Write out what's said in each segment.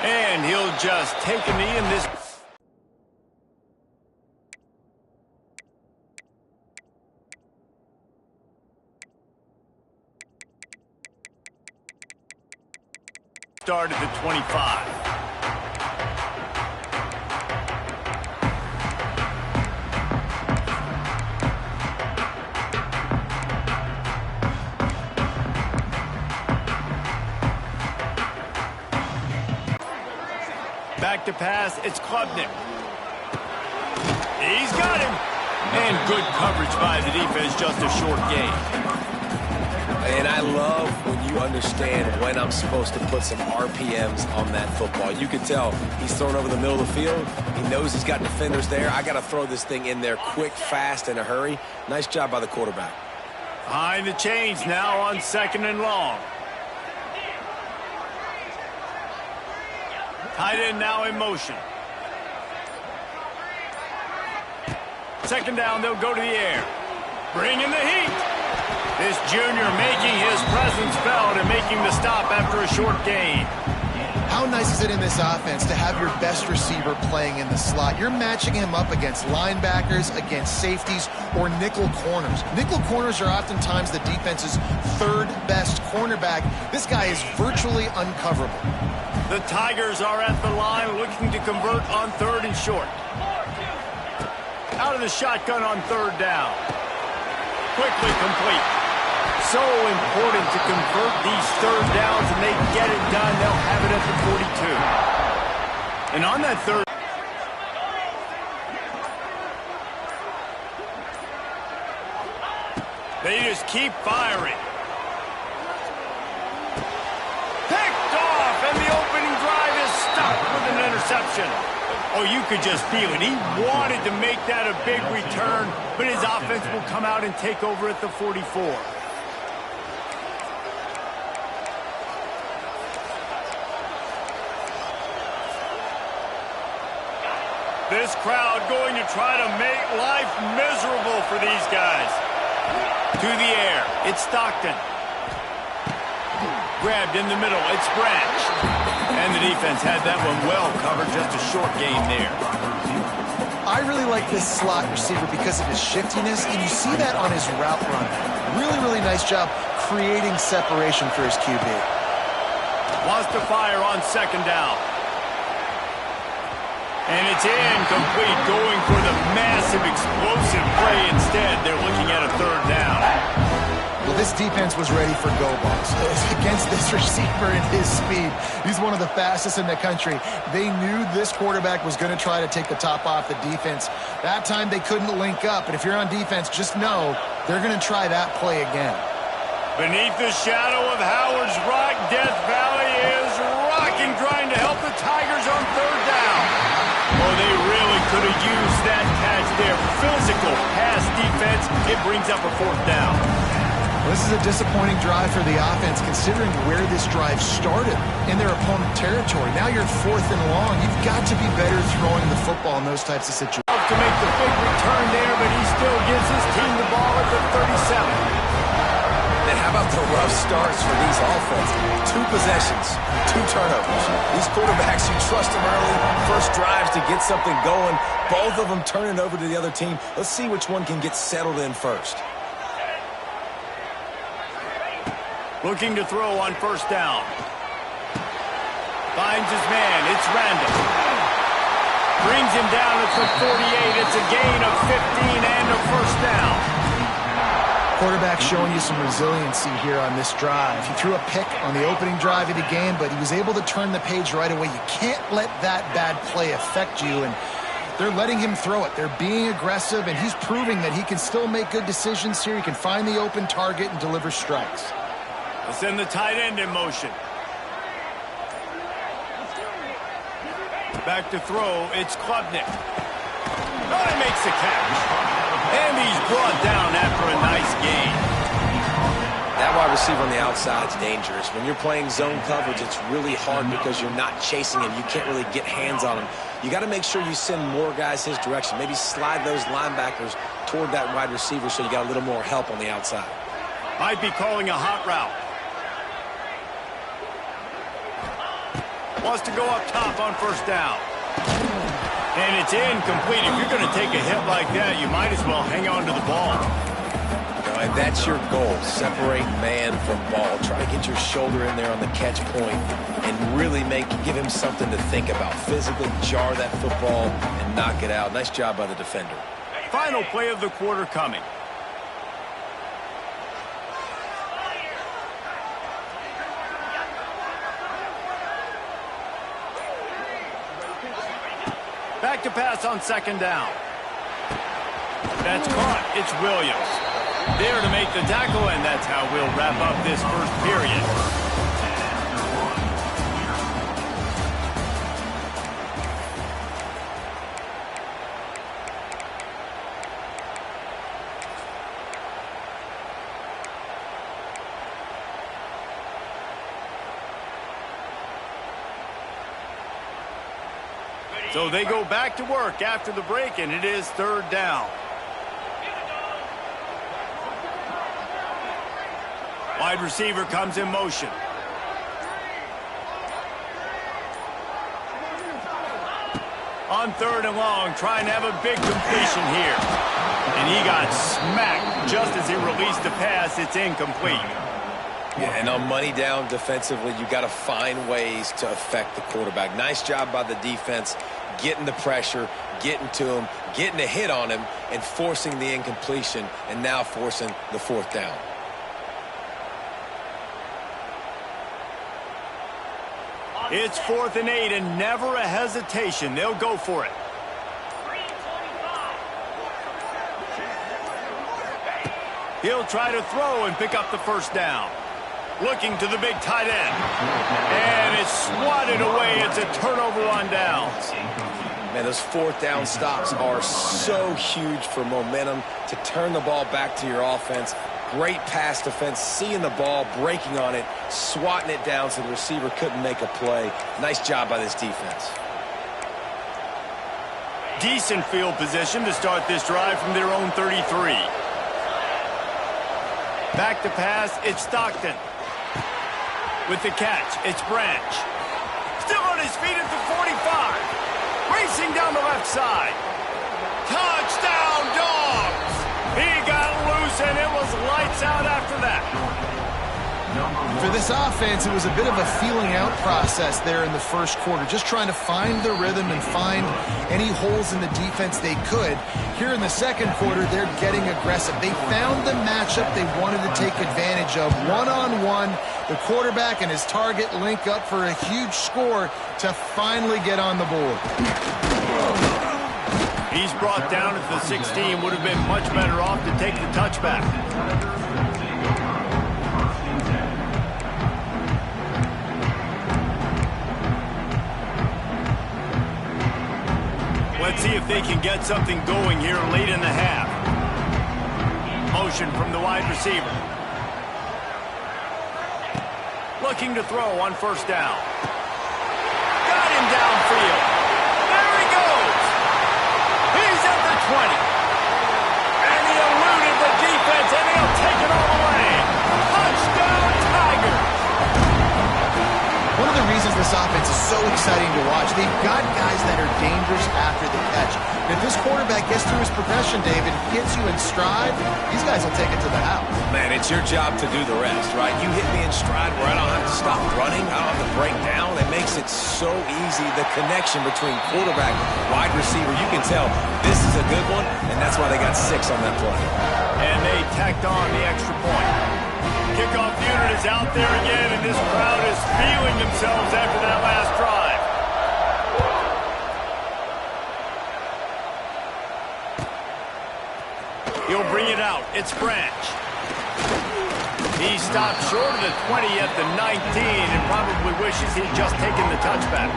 And he'll just take a knee in this. Started the 25. Back to pass, it's Klubnik. He's got him. And good coverage by the defense, just a short gain. And I love when you understand when I'm supposed to put some RPMs on that football. You can tell he's thrown over the middle of the field. He knows he's got defenders there. I got to throw this thing in there quick, fast, in a hurry. Nice job by the quarterback. Behind the chains now on 2nd and long. Tight end now in motion. 2nd down, they'll go to the air. Bringing the heat. This junior making his presence felt and making the stop after a short gain. How nice is it in this offense to have your best receiver playing in the slot? You're matching him up against linebackers, against safeties, or nickel corners. Nickel corners are oftentimes the defense's 3rd best cornerback. This guy is virtually uncoverable. The Tigers are at the line looking to convert on 3rd and short. Out of the shotgun on 3rd down. Quickly complete. So important to convert these 3rd downs, and they get it done. They'll have it at the 42. And on that 3rd. They just keep firing. Picked off, and the opening drive is stopped with an interception. Oh, you could just feel it. He wanted to make that a big return, but his offense will come out and take over at the 44. This crowd going to try to make life miserable for these guys. To the air, it's Stockton. Grabbed in the middle, it's Branch. And the defense had that one well covered, just a short gain there. I really like this slot receiver because of his shiftiness, and you see that on his route run. Really, really nice job creating separation for his QB. Wants to fire on 2nd down. And it's incomplete, going for the massive explosive play instead. They're looking at a 3rd down. Well, this defense was ready for go balls. Against this receiver and his speed, he's one of the fastest in the country. They knew this quarterback was going to try to take the top off the defense. That time they couldn't link up, and if you're on defense, just know they're going to try that play again. Beneath the shadow of Howard's Rock, Death Valley is rocking, trying to help the Tigers on 3rd down. Oh, they really could have used that catch there. Physical pass defense. It brings up a 4th down. This is a disappointing drive for the offense, considering where this drive started in their opponent territory. Now you're 4th and long. You've got to be better throwing the football in those types of situations. To make the big return there, but he still gives his team the ball at the 37. And how about the rough starts for these offenses? 2 possessions, 2 turnovers. These quarterbacks, you trust them early, first drives to get something going. Both of them turn it over to the other team. Let's see which one can get settled in first. Looking to throw on 1st down. Finds his man. It's Randall. Brings him down at the 48. It's a gain of 15 and a 1st down. Quarterback showing you some resiliency here on this drive. He threw a pick on the opening drive of the game, but he was able to turn the page right away. You can't let that bad play affect you, and they're letting him throw it. They're being aggressive, and he's proving that he can still make good decisions here. He can find the open target and deliver strikes. They'll send the tight end in motion. Back to throw, it's Klubnik. Oh, he makes the catch. And he's brought down after a nice gain. That wide receiver on the outside is dangerous. When you're playing zone coverage, it's really hard because you're not chasing him. You can't really get hands on him. You got to make sure you send more guys his direction. Maybe slide those linebackers toward that wide receiver so you got a little more help on the outside. Might be calling a hot route. Wants to go up top on first down. And it's incomplete. If you're going to take a hit like that, you might as well hang on to the ball. And that's your goal. Separate man from ball. Try to get your shoulder in there on the catch point and really give him something to think about. Physically jar that football and knock it out. Nice job by the defender. Final play of the quarter coming. Back to pass on second down. That's caught. It's Williams. There to make the tackle, and that's how we'll wrap up this first period. So they go back to work after the break, and it is third down. Wide receiver comes in motion. On third and long, trying to have a big completion here. And he got smacked just as he released the pass. It's incomplete. Yeah, and on money down defensively, you got to find ways to affect the quarterback. Nice job by the defense, getting the pressure, getting to him, getting a hit on him, and forcing the incompletion, and now forcing the fourth down. It's 4th and 8, and never a hesitation. They'll go for it. He'll try to throw and pick up the first down. Looking to the big tight end. And it's swatted away. It's a turnover on downs. Man, those fourth down stops are so huge for momentum to turn the ball back to your offense. Great pass defense, seeing the ball, breaking on it, swatting it down so the receiver couldn't make a play. Nice job by this defense. Decent field position to start this drive from their own 33. Back to pass, it's Stockton. With the catch, it's Branch. Still on his feet at the 45. Racing down the left side. Touchdown, Dogs! He got loose, and it was lights out after that. For this offense, it was a bit of a feeling out process there in the first quarter, just trying to find the rhythm and find any holes in the defense they could. Here in the second quarter, they're getting aggressive. They found the matchup they wanted to take advantage of. One-on-one, the quarterback and his target link up for a huge score to finally get on the board. He's brought down at the 16. Would have been much better off to take the touchback. Let's see if they can get something going here late in the half. Motion from the wide receiver. Looking to throw on first down. Got him downfield. There he goes. He's at the 20. And he eluded the defense, and he'll take it all the way. Touchdown, Tigers. One of the reasons this offense is so exciting to watch, they've got guys that are dangerous after the catch. If this quarterback gets through his progression, David, gets you in stride, these guys will take it to the house. Man, it's your job to do the rest, right? You hit me in stride where I don't have to stop running, I don't have to break down. It makes it so easy. The connection between quarterback and wide receiver, you can tell this is a good one, and that's why they got 6 on that play. And they tacked on the extra point. Kickoff unit is out there again, and this crowd is feeling themselves after that last drive. He'll bring it out. It's Branch. He stopped short of the 20 at the 19 and probably wishes he'd just taken the touchback.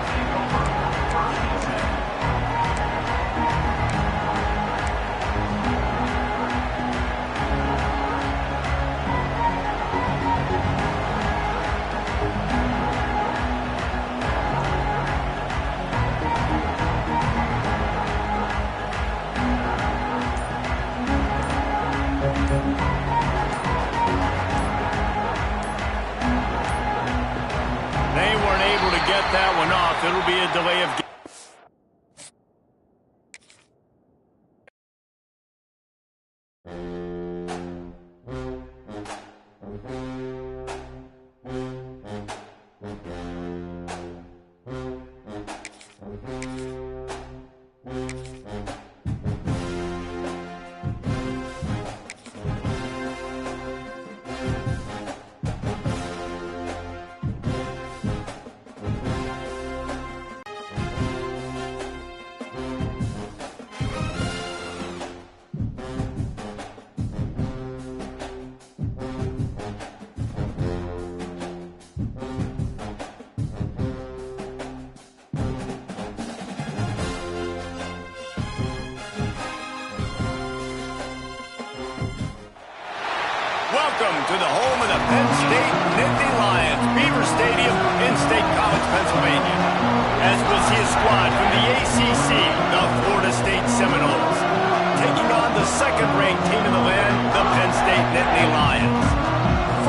They weren't able to get get that one off. It'll be a delay of game. Welcome to the home of the Penn State Nittany Lions, Beaver Stadium in State College, Pennsylvania. As we'll see a squad from the ACC, the Florida State Seminoles, taking on the second-ranked team in the land, the Penn State Nittany Lions.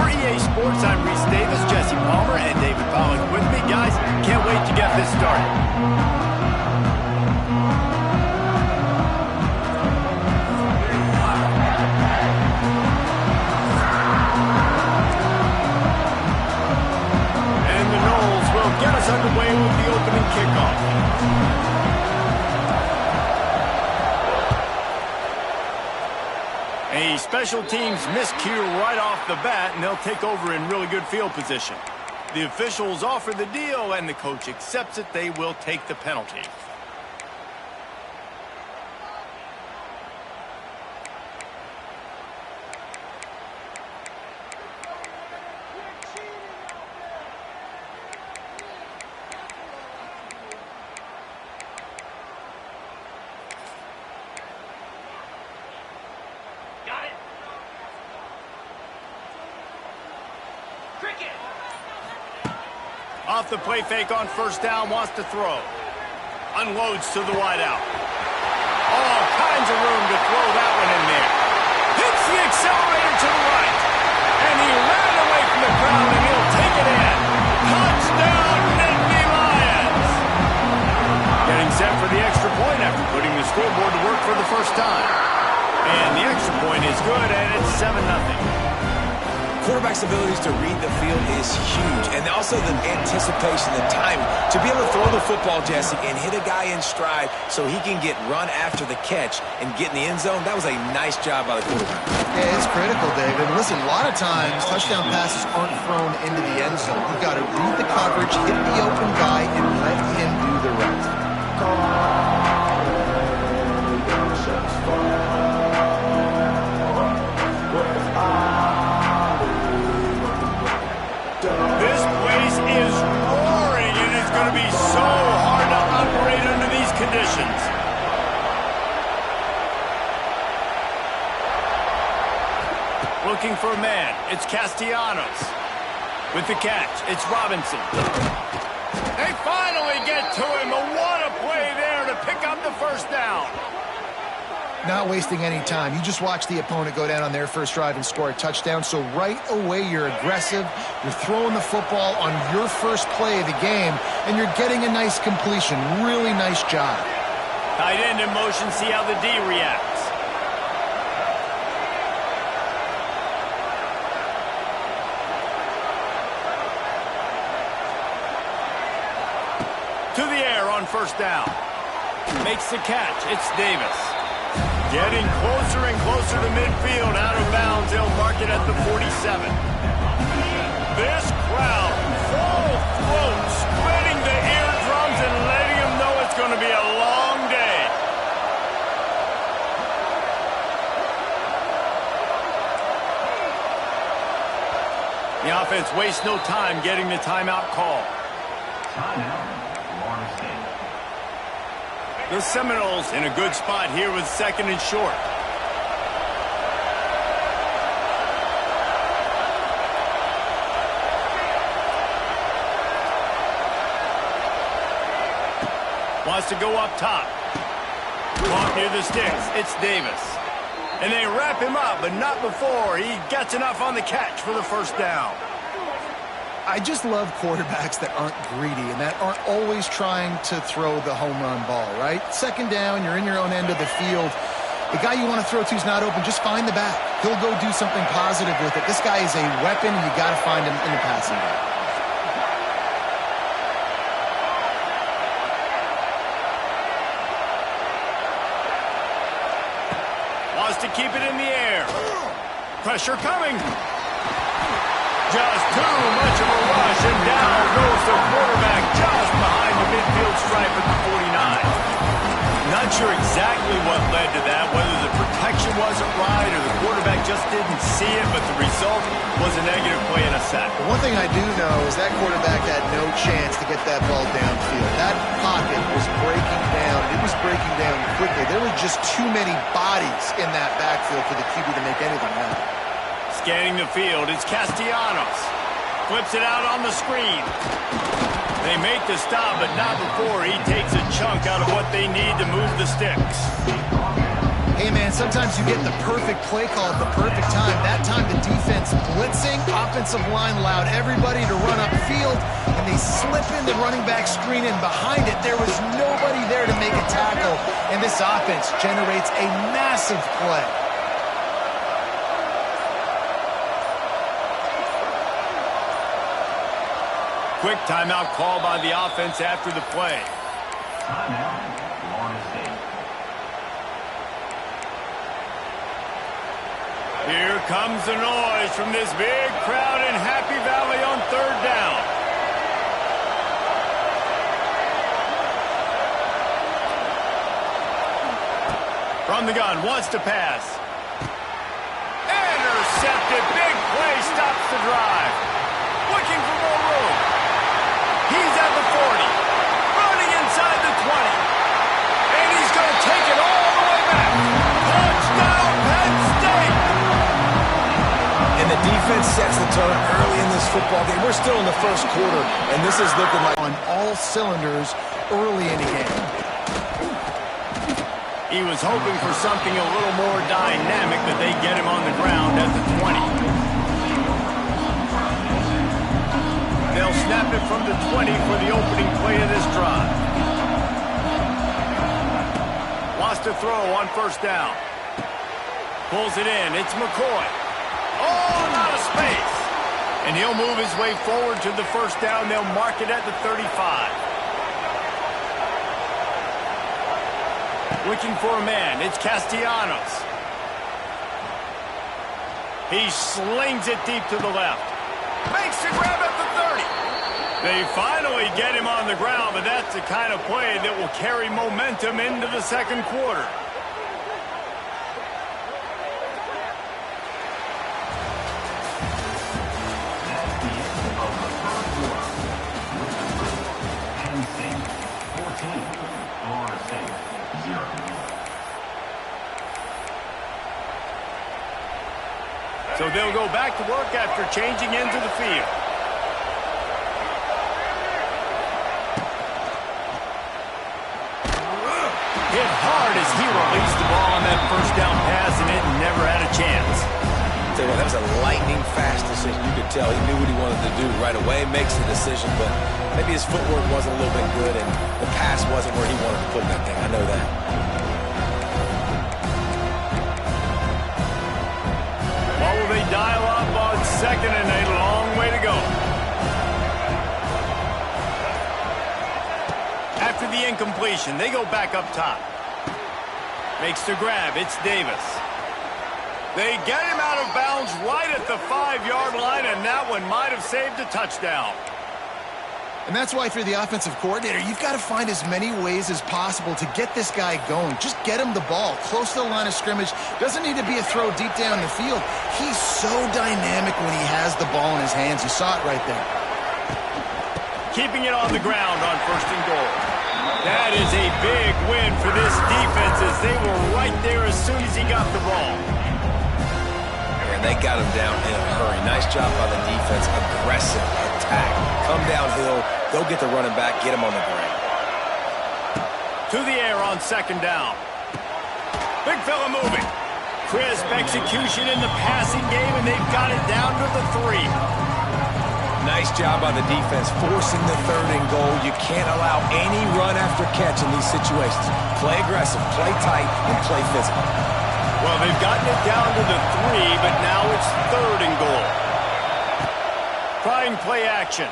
For EA Sports, I'm Reese Davis, Jesse Palmer, and David Pollack with me. Guys, can't wait to get this started. Get us underway with the opening kickoff. A special teams miscue right off the bat, and they'll take over in really good field position. The officials offer the deal, and the coach accepts it. They will take the penalty. Off the play fake on first down, wants to throw. Unloads to the wideout. All kinds of room to throw that one in there. Hits the accelerator to the right. And he ran away from the crowd, and he'll take it in. Touchdown, Nittany Lions! Getting set for the extra point after putting the scoreboard to work for the first time. And the extra point is good, and it's 7-0. Quarterback's abilities to read the field is huge, and also the anticipation, the timing. To be able to throw the football, Jesse, and hit a guy in stride so he can get run after the catch and get in the end zone, that was a nice job by the quarterback. Yeah, it's critical, David. Listen, a lot of times, touchdown passes aren't thrown into the end zone. You've got to read the coverage, hit the open guy, and let him do the rest. This place is roaring, and it's going to be so hard to operate under these conditions. Looking for a man. It's Castellanos. With the catch, it's Robinson. They finally get to him. What a play there to pick up the first down. Not wasting any time. You just watch the opponent go down on their first drive and score a touchdown. So right away, you're aggressive. You're throwing the football on your first play of the game, and you're getting a nice completion. Really nice job. Tight end in motion. See how the D reacts. To the air on first down. Makes the catch. It's Davis. Getting closer and closer to midfield, out of bounds. They'll mark it at the 47. This crowd, full throat, spreading the eardrums and letting them know it's going to be a long day. The offense wastes no time getting the timeout call. The Seminoles in a good spot here with second and short. Wants to go up top. Caught near the sticks. It's Davis. And they wrap him up, but not before he gets enough on the catch for the first down. I just love quarterbacks that aren't greedy and that aren't always trying to throw the home run ball, right? Second down, you're in your own end of the field. The guy you want to throw to is not open. Just find the back. He'll go do something positive with it. This guy is a weapon. You got to find him in the passing game. Wants to keep it in the air. Pressure coming. Just too much of a rush, and down goes the quarterback just behind the midfield stripe at the 49. Not sure exactly what led to that, whether the protection wasn't right or the quarterback just didn't see it, but the result was a negative play and a sack. The one thing I do know is that quarterback had no chance to get that ball downfield. That pocket was breaking down. It was breaking down quickly. There were just too many bodies in that backfield for the QB to make anything happen. Scanning the field, it's Castellanos. Flips it out on the screen. They make the stop, but not before he takes a chunk out of what they need to move the sticks. Hey, man, sometimes you get the perfect play call at the perfect time. That time the defense blitzing, offensive line allowed everybody to run upfield, and they slip in the running back screen, and behind it there was nobody there to make a tackle, and this offense generates a massive play. Quick timeout call by the offense after the play. Here comes the noise from this big crowd in Happy Valley on third down. From the gun, wants to pass. Intercepted, big play, stops the drive. Looking for more room. He's at the 40, running inside the 20, and he's going to take it all the way back. Touchdown, Penn State! And the defense sets the tone early in this football game. We're still in the first quarter, and this is looking like on all cylinders early in the game. He was hoping for something a little more dynamic, but they get him on the ground at the 20. They'll snap it from the 20 for the opening play of this drive. Wants to throw on first down. Pulls it in. It's McCoy. Oh, not a space. And he'll move his way forward to the first down. They'll mark it at the 35. Looking for a man. It's Castellanos. He slings it deep to the left. Makes the grab at the 30. They finally get him on the ground, but that's the kind of play that will carry momentum into the second quarter. So they'll go back to work after changing into the field. Hit hard as he released the ball on that first down pass, and it never had a chance. Tell you what, that was a lightning fast decision. You could tell he knew what he wanted to do right away, makes the decision, but maybe his footwork wasn't a little bit good, and the pass wasn't where he wanted to put that thing. I know that. What will they dial up on second and a long way to go? After the incompletion, they go back up top. Makes the grab. It's Davis. They get him out of bounds right at the 5-yard line, and that one might have saved a touchdown. And that's why, for the offensive coordinator, you've got to find as many ways as possible to get this guy going. Just get him the ball close to the line of scrimmage. Doesn't need to be a throw deep down the field. He's so dynamic when he has the ball in his hands. You saw it right there. Keeping it on the ground on first and goal. That is a big win for this defense, as they were right there as soon as he got the ball. And they got him down in a hurry. Nice job by the defense. Aggressive attack. Come downhill. Go get the running back. Get him on the ground. To the air on second down. Big fella moving. Crisp execution in the passing game, and they've got it down to the 3. Nice job by the defense, forcing the 3rd and goal. You can't allow any run after catch in these situations. Play aggressive, play tight, and play physical. Well, they've gotten it down to the 3, but now it's 3rd and goal. Trying play action.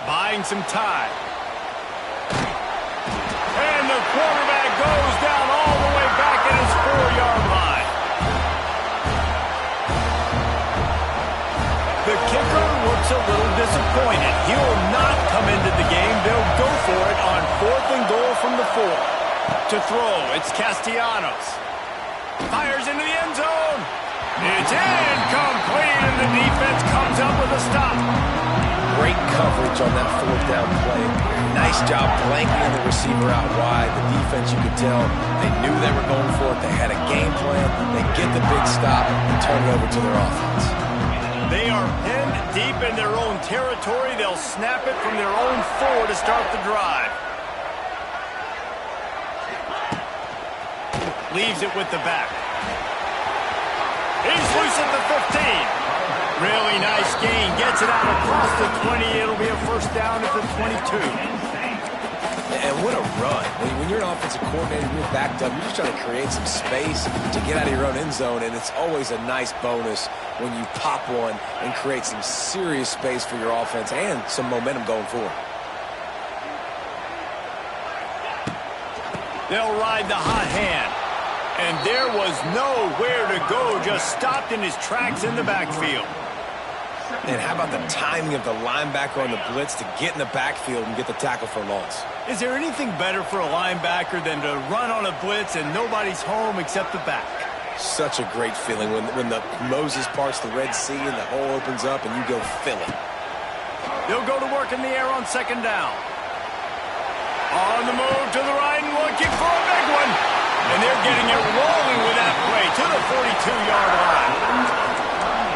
Buying some time. And the quarterback goes down all the way back at his 4-yard line. The kicker looks a little disappointed. He will not come into the game. They'll go for it on 4th and goal from the 4. To throw, it's Castellanos. Fires into the end zone. It's incomplete, and the defense comes up with a stop. Great coverage on that 4th down play. Nice job blanketing the receiver out wide. The defense, you could tell, they knew they were going for it. They had a game plan. They get the big stop and turn it over to their offense. They are pinned deep in their own territory. They'll snap it from their own 4 to start the drive. Leaves it with the back. He's loose at the 15. Really nice gain. Gets it out across the 20. It'll be a first down at the 22. And what a run. When you're an offensive coordinator, you're backed up. You're just trying to create some space to get out of your own end zone, and it's always a nice bonus when you pop one and create some serious space for your offense and some momentum going forward. They'll ride the hot hand. And there was nowhere to go, just stopped in his tracks in the backfield. And how about the timing of the linebacker on the blitz to get in the backfield and get the tackle for a loss? Is there anything better for a linebacker than to run on a blitz and nobody's home except the back? Such a great feeling when the Moses parts the Red Sea and the hole opens up and you go fill it. They'll go to work in the air on 2nd down. On the move to the right and looking for a big one. And they're getting it rolling with that play to the 42-yard line.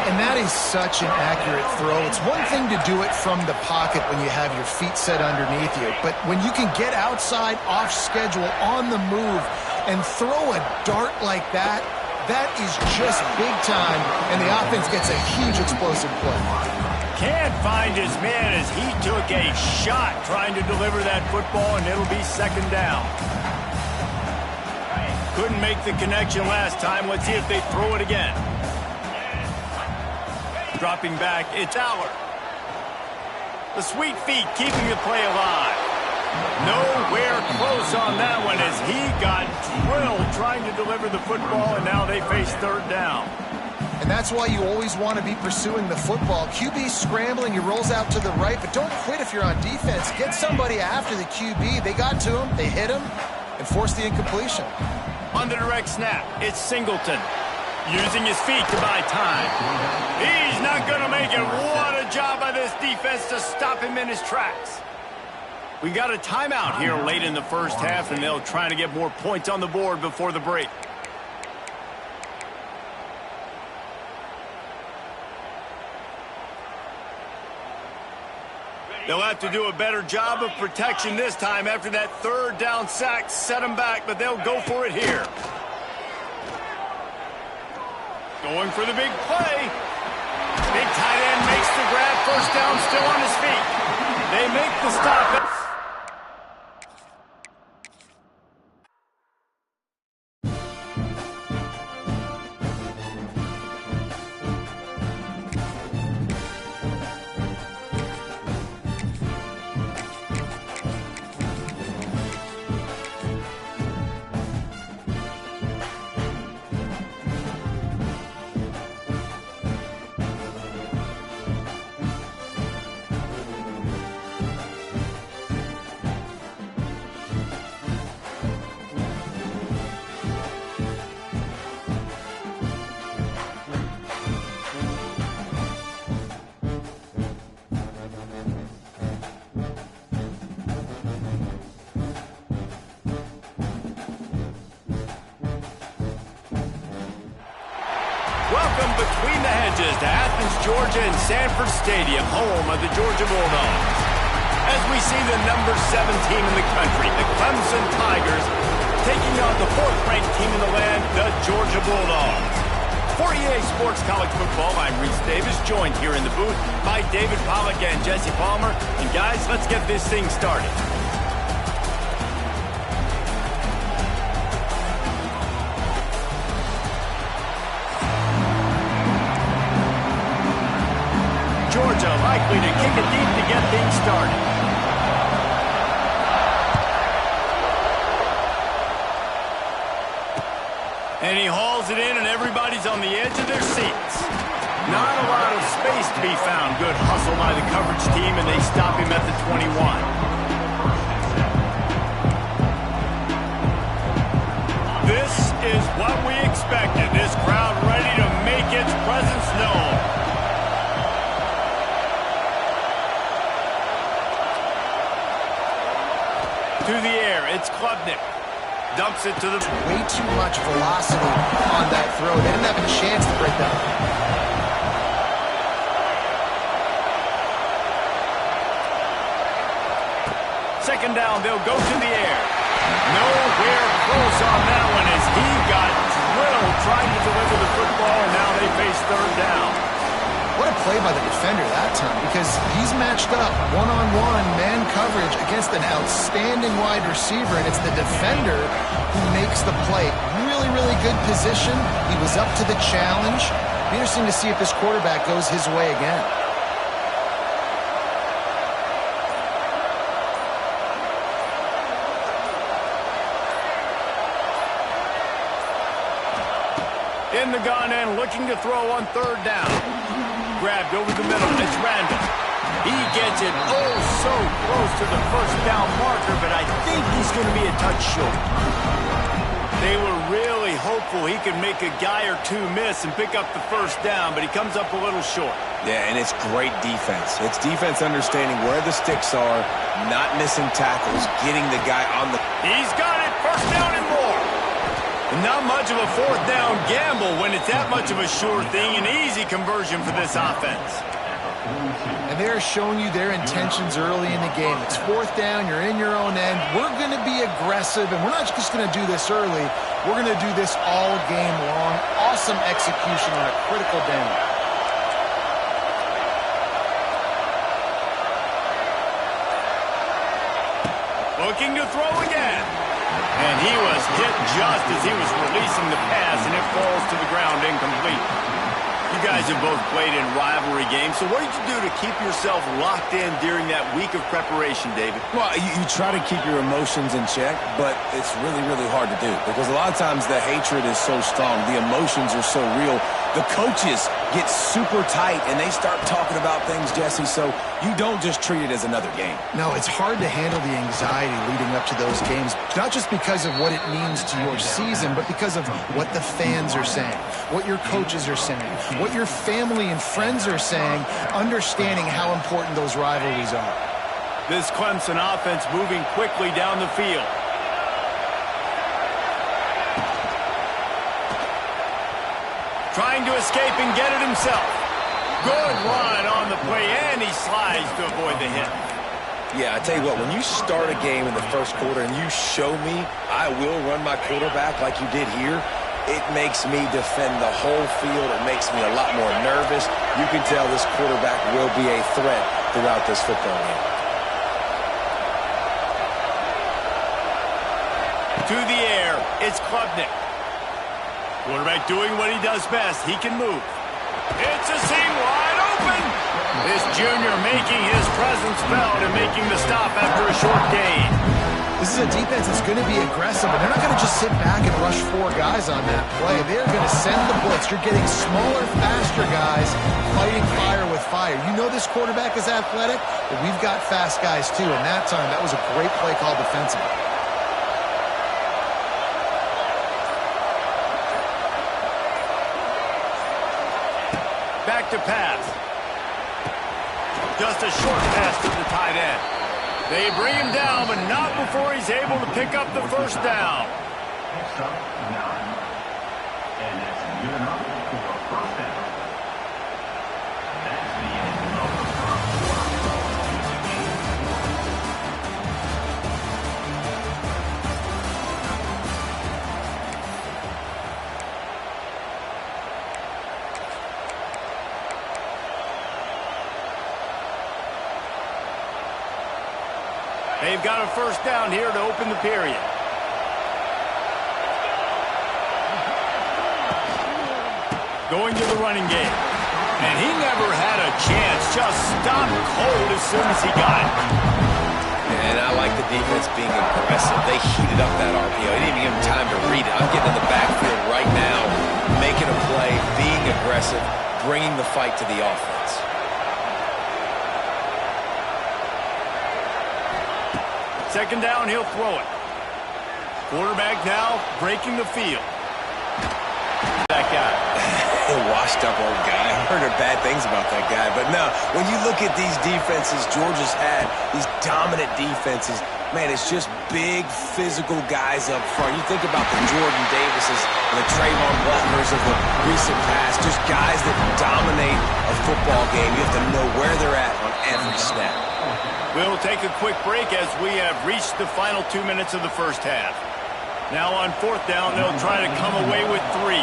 And that is such an accurate throw. It's one thing to do it from the pocket when you have your feet set underneath you, but when you can get outside, off schedule, on the move, and throw a dart like that, that is just big time, and the offense gets a huge explosive play. Can't find his man as he took a shot trying to deliver that football, and it'll be 2nd down. Couldn't make the connection last time. Let's see if they throw it again. Dropping back, it's Aller. The sweet feet keeping the play alive. Nowhere close on that one as he got drilled trying to deliver the football, and now they face 3rd down. And that's why you always want to be pursuing the football. QB scrambling, he rolls out to the right, but don't quit if you're on defense. Get somebody after the QB. They got to him, they hit him, and forced the incompletion. On the direct snap, it's Singleton. Using his feet to buy time. He's not going to make it. What a job by this defense to stop him in his tracks. We got a timeout here late in the first half, and they'll try to get more points on the board before the break. They'll have to do a better job of protection this time after that 3rd down sack set them back, but they'll go for it here. Going for the big play. Big tight end makes the grab. First down, still on his feet. They make the stop. Welcome between the hedges to Athens, Georgia and Sanford Stadium, home of the Georgia Bulldogs. As we see the number 7 team in the country, the Clemson Tigers, taking on the 4th-ranked team in the land, the Georgia Bulldogs. For EA Sports College Football, I'm Reese Davis, joined here in the booth by David Pollack and Jesse Palmer. And guys, let's get this thing started. Georgia likely to kick it deep to get things started. And he hauls it in, and everybody's on the edge of their seats. Not a lot of space to be found. Good hustle by the coverage team, and they stop him at the 21. This is what we expected. This crowd ready to make its presence known. To the air, it's Klubnik. Dumps it to the... Way too much velocity on that throw. They didn't have a chance to break that. Second down, they'll go to the air. Nowhere close on that one as he got drilled trying to deliver the football, and now they face third down. What a play by the defender that time, because he's matched up one-on-one man coverage against an outstanding wide receiver, and it's the defender who makes the play. Really, really good position. He was up to the challenge. Be interesting to see if this quarterback goes his way again. In the gun and looking to throw on third down. Grabbed over the middle. It's Randall. He gets it oh so close to the first down marker, but I think he's going to be a touch short. They were really hopeful he could make a guy or two miss and pick up the first down, but he comes up a little short. Yeah, and it's great defense. It's defense understanding where the sticks are, not missing tackles, getting the guy on the... He's got it. First down and more. Not much of a fourth down gamble when it's that much of a sure thing. An easy conversion for this offense. And they're showing you their intentions early in the game. It's fourth down. You're in your own end. We're going to be aggressive, and we're not just going to do this early. We're going to do this all game long. Awesome execution on a critical down. Looking to throw again. And he was hit just as he was releasing the pass, and it falls to the ground incomplete. You guys have both played in rivalry games, so what did you do to keep yourself locked in during that week of preparation, David? Well, you try to keep your emotions in check, but it's really, really hard to do because a lot of times the hatred is so strong. The emotions are so real. The coaches get super tight, and they start talking about things, Jesse, so you don't just treat it as another game. No, it's hard to handle the anxiety leading up to those games, not just because of what it means to your season, but because of what the fans are saying, what your coaches are saying, what your family and friends are saying, understanding how important those rivalries are. This Clemson offense moving quickly down the field. Trying to escape and get it himself. Good run on the play, and he slides to avoid the hit. Yeah, I tell you what, when you start a game in the first quarter and you show me I will run my quarterback like you did here, it makes me defend the whole field. It makes me a lot more nervous. You can tell this quarterback will be a threat throughout this football game. To the air, it's Klubnik. Quarterback doing what he does best. He can move. It's a seam wide open. This junior making his presence felt and making the stop after a short gain. This is a defense that's going to be aggressive, and they're not going to just sit back and rush four guys on that play. They're going to send the blitz. You're getting smaller, faster guys fighting fire with fire. You know this quarterback is athletic, but we've got fast guys too, and that time that was a great play call defensively. Back to pass. Just a short pass to the tight end. They bring him down, but not before he's able to pick up the first down. Next up, 9. And that's good enough for a first down. That's the end of the first quarter. They've got a first down here to open the period. Going to the running game. And he never had a chance. Just stopped cold as soon as he got it. And I like the defense being aggressive. They heated up that RPO. They didn't even give him time to read it. I'm getting in the backfield right now, making a play, being aggressive, bringing the fight to the offense. Second down, he'll throw it. Quarterback now breaking the field. That guy. Washed up old guy. I heard bad things about that guy. But no, when you look at these defenses Georgia's had, these dominant defenses, man, it's just big, physical guys up front. You think about the Jordan Davises and the Trayvon Butlers of the recent past, just guys that dominate a football game. You have to know where they're at on every snap. We'll take a quick break as we have reached the final 2 minutes of the first half. Now on fourth down, they'll try to come away with 3.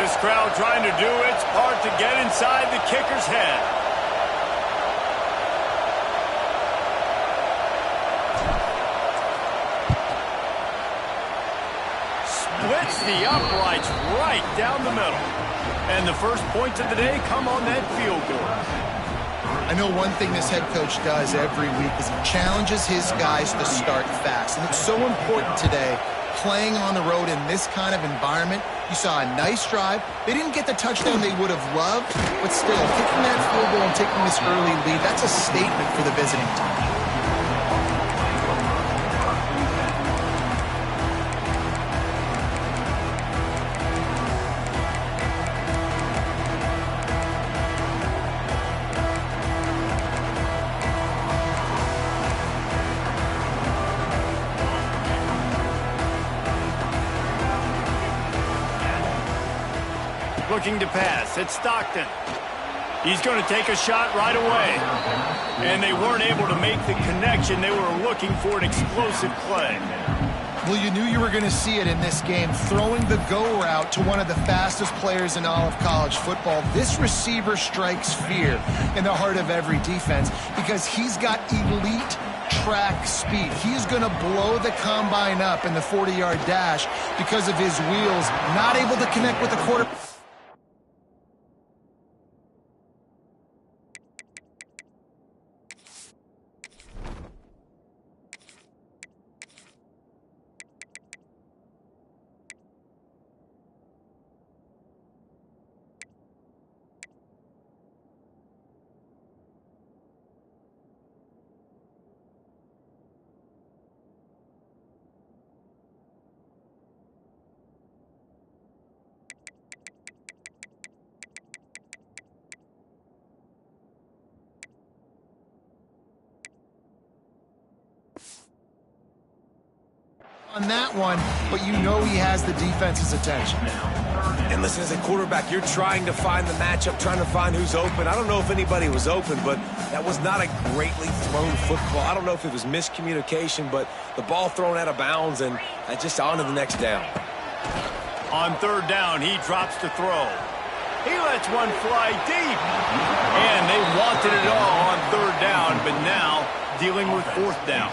This crowd trying to do its part to get inside the kicker's head. Splits the uprights right down the middle. And the first points of the day come on that field goal. I know one thing this head coach does every week is he challenges his guys to start fast. And it's so important today, playing on the road in this kind of environment. You saw a nice drive. They didn't get the touchdown they would have loved, but still, kicking that field goal and taking this early lead, that's a statement for the visiting team. Looking to pass. It's Stockton. He's going to take a shot right away. And they weren't able to make the connection. They were looking for an explosive play. Well, you knew you were going to see it in this game, throwing the go route to one of the fastest players in all of college football. This receiver strikes fear in the heart of every defense because he's got elite track speed. He's going to blow the combine up in the 40-yard dash because of his wheels, not able to connect with the quarterback. On that one, but you know he has the defense's attention. And listen, as a quarterback, you're trying to find the matchup, trying to find who's open. I don't know if anybody was open, but that was not a greatly thrown football. I don't know if it was miscommunication, but the ball thrown out of bounds and just on to the next down. On third down, he drops to throw. He lets one fly deep. And they wanted it all on third down, but now dealing with fourth down.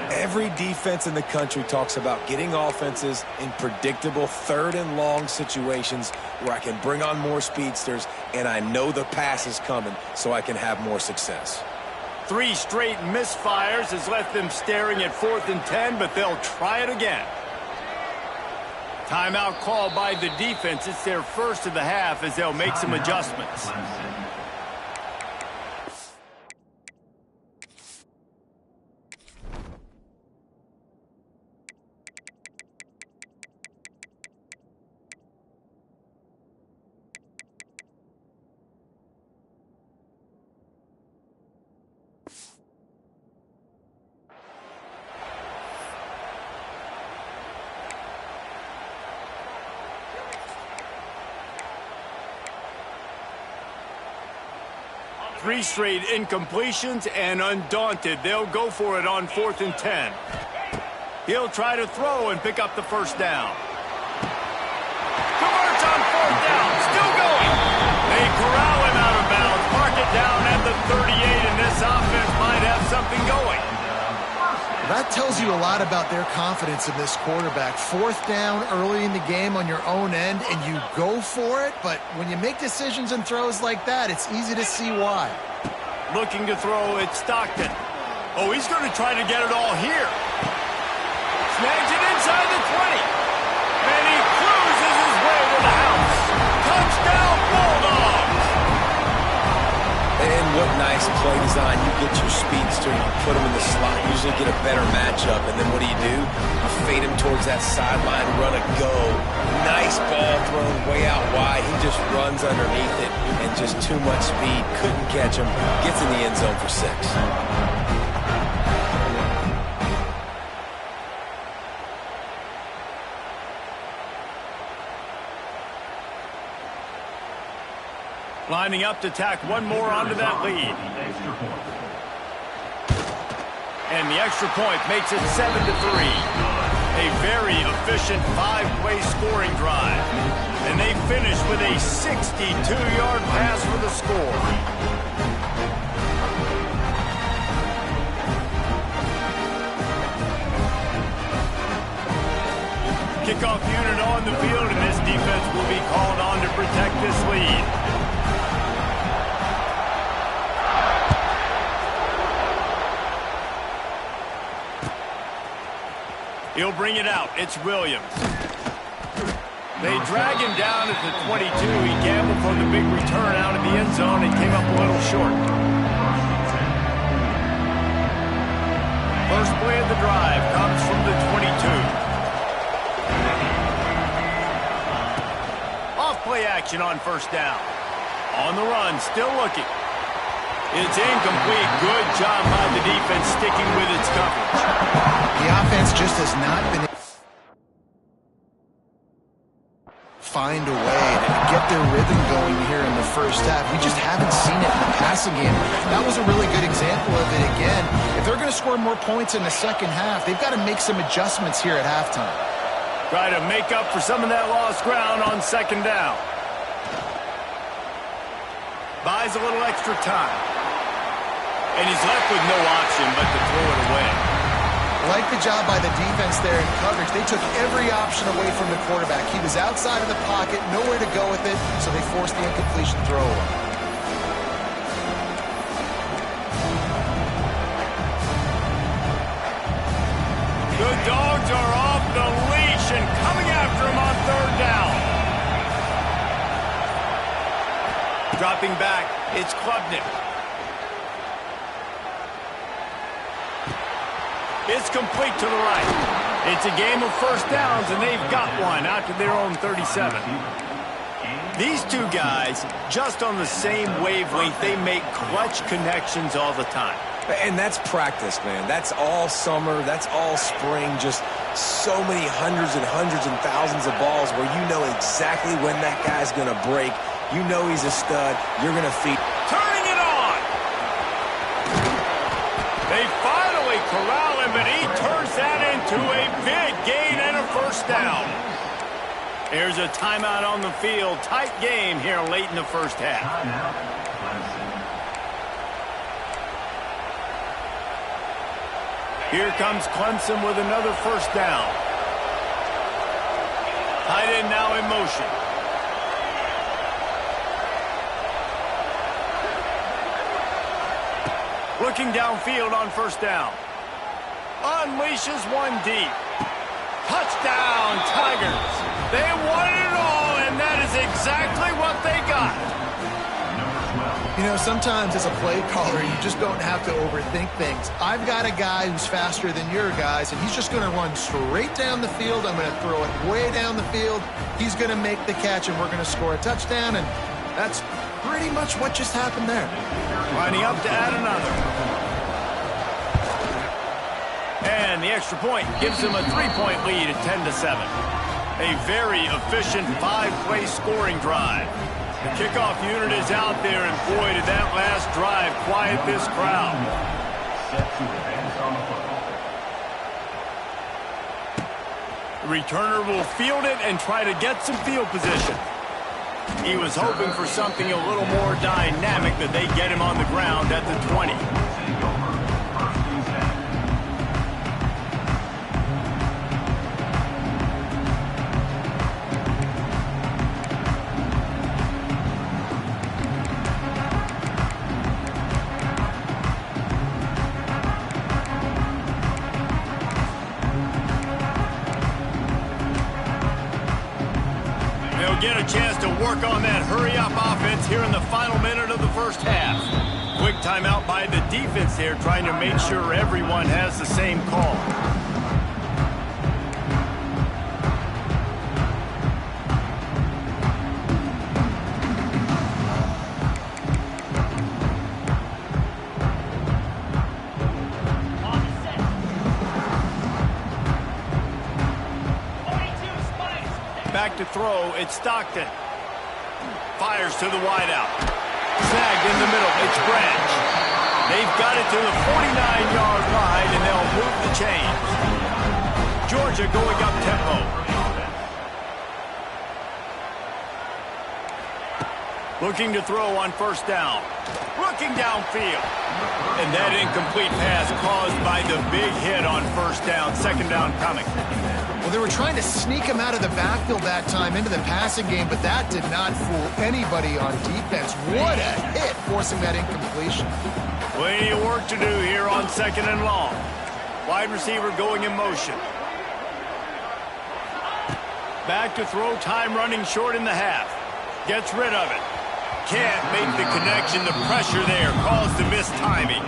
Every defense in the country talks about getting offenses in predictable third and long situations where I can bring on more speedsters and I know the pass is coming so I can have more success. 3 straight misfires has left them staring at 4th and 10, but they'll try it again. Timeout called by the defense. It's their first of the half as they'll make some adjustments. Three straight incompletions, and undaunted, they'll go for it on 4th and 10. He'll try to throw and pick up the first down. Converts on 4th down, still going. They corral him out of bounds, mark it down at the 38, and this offense might have something going. That tells you a lot about their confidence in this quarterback. 4th down early in the game on your own end, and you go for it, but when you make decisions and throws like that, it's easy to see why. Looking to throw it, Stockton. Oh, he's going to try to get it all here. Snags it inside the 20. And he cruises his way to the house. Touchdown, Bulldogs! And what nice play design. You get your speedster, you put him in the slot, usually get a better matchup, and then what do? You fade him towards that sideline, run a go. Nice ball thrown way out wide. He just runs underneath it, and just too much speed. Couldn't catch him. Gets in the end zone for 6. Lining up to tack one more onto that lead. And the extra point makes it 7-3. A very efficient 5-play scoring drive. And they finish with a 62-yard pass for the score. Kickoff unit on the field, and this defense will be called on to protect this lead. He'll bring it out. It's Williams. They drag him down at the 22. He gambled for the big return out of the end zone and came up a little short. First play of the drive comes from the 22. Off play action on first down. On the run, still looking. It's incomplete. Good job by the defense sticking with its coverage. The offense just has not been able to find a way to get their rhythm going here in the first half. We just haven't seen it in the passing game. That was a really good example of it again. If they're going to score more points in the second half, they've got to make some adjustments here at halftime. Try to make up for some of that lost ground on second down. Buys a little extra time. And he's left with no option but to throw it away. Like the job by the defense there in coverage. They took every option away from the quarterback. He was outside of the pocket, nowhere to go with it, so they forced the incompletion throw away. The Dogs are off the leash and coming after him on third down. Dropping back, it's Klubnik. It's complete to the right. It's a game of first downs, and they've got one out to their own 37. These two guys, just on the same wavelength, they make clutch connections all the time. And that's practice, man. That's all summer. That's all spring. Just so many hundreds and thousands of balls where you know exactly when that guy's going to break. You know he's a stud. You're going to feed. Turning it on! They finally corral him, but he turns that into a big gain and a first down. Here's a timeout on the field. Tight game here late in the first half. Here comes Clemson with another first down. Tight end now in motion. Looking downfield on first down. Unleashes one deep. Touchdown, Tigers. They won it all, and that is exactly what they got. You know, sometimes as a play caller, you just don't have to overthink things. I've got a guy who's faster than your guys, and he's just going to run straight down the field. I'm going to throw it way down the field. He's going to make the catch, and we're going to score a touchdown, and that's pretty much what just happened there. Lining up to add another. And the extra point gives them a 3-point lead at 10-7. A very efficient 5-play scoring drive. The kickoff unit is out there, and boy, did that last drive quiet this crowd. The returner will field it and try to get some field position. He was hoping for something a little more dynamic, that they get him on the ground at the 20. They'll get a chance to work on that hurry-up offense here in the final minute of the first half. Quick timeout by the defense there, trying to make sure everyone has the same call. Back to throw, it's Stockton. Fires to the wideout. Snagged in the middle, it's Branch. They've got it to the 49-yard line, and they'll move the chains. Georgia going up tempo. Looking to throw on first down. Looking downfield. And that incomplete pass caused by the big hit on first down. Second down coming. Well, they were trying to sneak him out of the backfield that time into the passing game, but that did not fool anybody on defense. What a hit, forcing that incompletion. Plenty of work to do here on second and long. Wide receiver going in motion. Back to throw, time running short in the half. Gets rid of it. Can't make the connection. The pressure there caused the missed timing.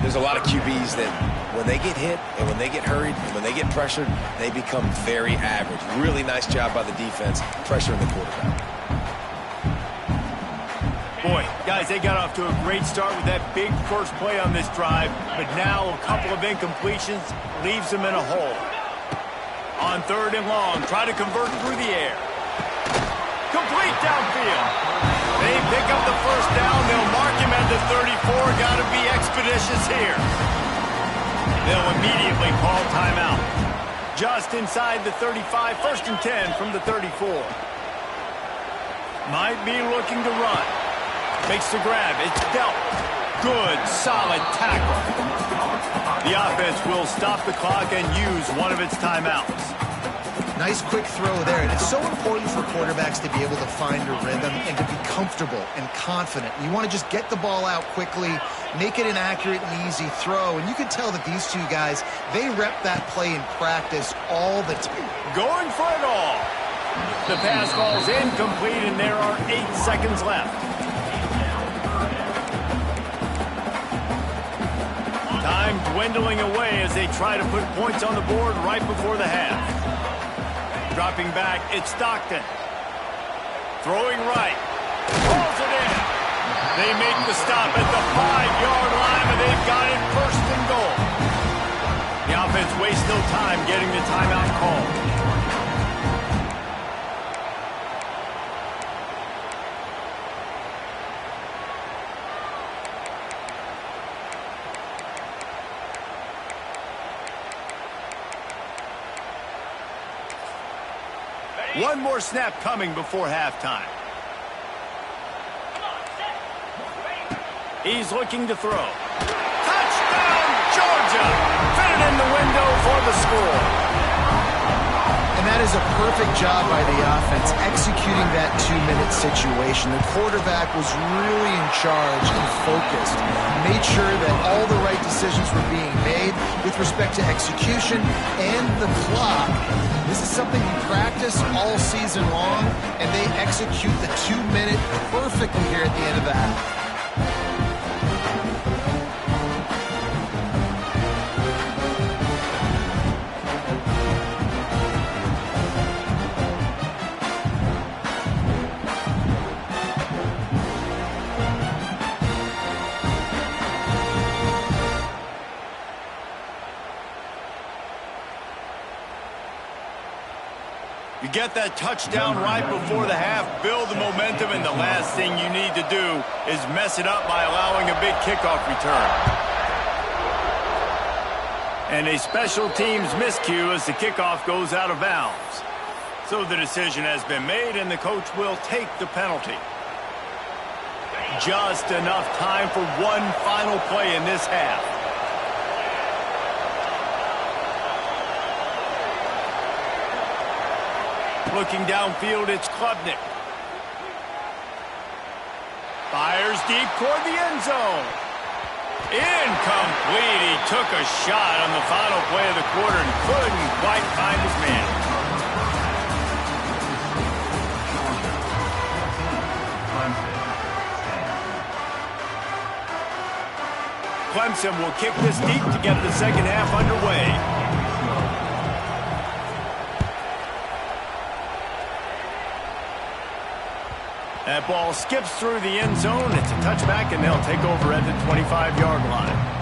There's a lot of QBs that when they get hit and when they get hurried and when they get pressured, they become very average. Really nice job by the defense pressuring the quarterback. Boy, guys, they got off to a great start with that big first play on this drive, but now a couple of incompletions leaves them in a hole. On third and long, try to convert through the air. Complete downfield. They pick up the first down. They'll mark him at the 34. Got to be expeditious here. They'll immediately call timeout. Just inside the 35, first and 10 from the 34. Might be looking to run. Makes the grab. It's dealt. Good, solid tackle. The offense will stop the clock and use one of its timeouts. Nice quick throw there. And it's so important for quarterbacks to be able to find a rhythm and to be comfortable and confident. You want to just get the ball out quickly, make it an accurate and easy throw. And you can tell that these two guys, they rep that play in practice all the time. Going for it all. The pass ball's incomplete, and there are 8 seconds left. Time dwindling away as they try to put points on the board right before the half. Dropping back, it's Stockton. Throwing right. Pulls it in. They make the stop at the 5-yard line, and they've got it first and goal. The offense wastes no time getting the timeout called. One more snap coming before halftime. He's looking to throw. Touchdown, Georgia! Fit it in the window for the score. And that is a perfect job by the offense, executing that 2-minute situation. The quarterback was really in charge and focused. Made sure that all the right decisions were being made with respect to execution and the clock. This is something we practice all season long, and they execute the 2-minute perfectly here at the end of the half. You get that touchdown right before the half, build the momentum, and the last thing you need to do is mess it up by allowing a big kickoff return. And a special teams miscue as the kickoff goes out of bounds. So the decision has been made, and the coach will take the penalty. Just enough time for one final play in this half. Looking downfield, it's Klubnik. Fires deep toward the end zone. Incomplete. He took a shot on the final play of the quarter and couldn't quite find his man. Clemson will kick this deep to get the second half underway. That ball skips through the end zone. It's a touchback, and they'll take over at the 25-yard line.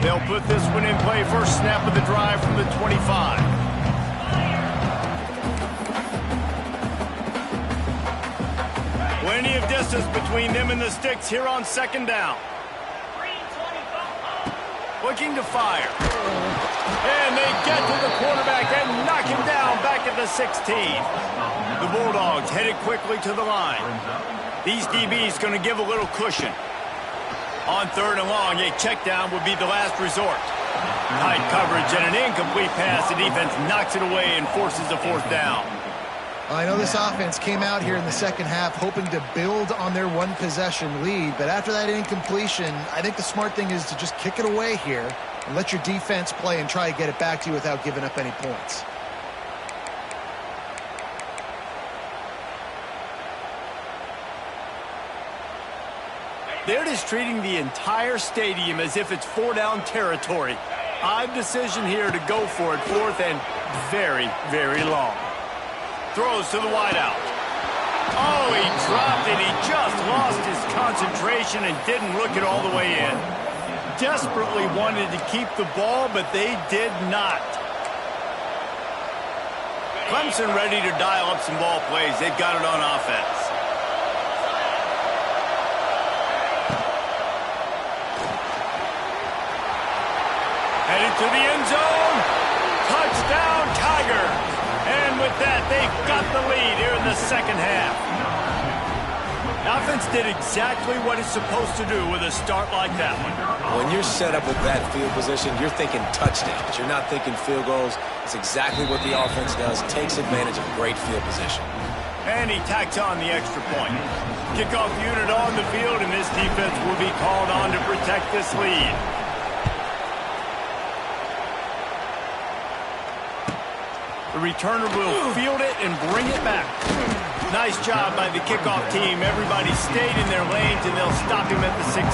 They'll put this one in play. First snap of the drive from the 25. Plenty of distance between them and the sticks here on second down. Looking to fire. And they get to the quarterback and knock him down back at the 16. The Bulldogs headed quickly to the line. These DBs going to give a little cushion. On third and long, a check down would be the last resort. Tight coverage and an incomplete pass. The defense knocks it away and forces a fourth down. I know this offense came out here in the second half hoping to build on their one-possession lead, but after that incompletion, I think the smart thing is to just kick it away here and let your defense play and try to get it back to you without giving up any points. They're just treating the entire stadium as if it's four-down territory. Odd decision here to go for it, fourth and very, very long. Throws to the wideout. Oh, he dropped it. He just lost his concentration and didn't look it all the way in. Desperately wanted to keep the ball, but they did not. Clemson ready to dial up some ball plays. They've got it on offense. Headed to the end zone. Touchdown, Tigers. And with that, they've got the lead here in the second half. The offense did exactly what it's supposed to do with a start like that one. When you're set up with that field position, you're thinking touchdowns. You're not thinking field goals. It's exactly what the offense does. Takes advantage of great field position. And he tacks on the extra point. Kickoff unit on the field, and this defense will be called on to protect this lead. The returner will field it and bring it back. Nice job by the kickoff team. Everybody stayed in their lanes, and they'll stop him at the 16.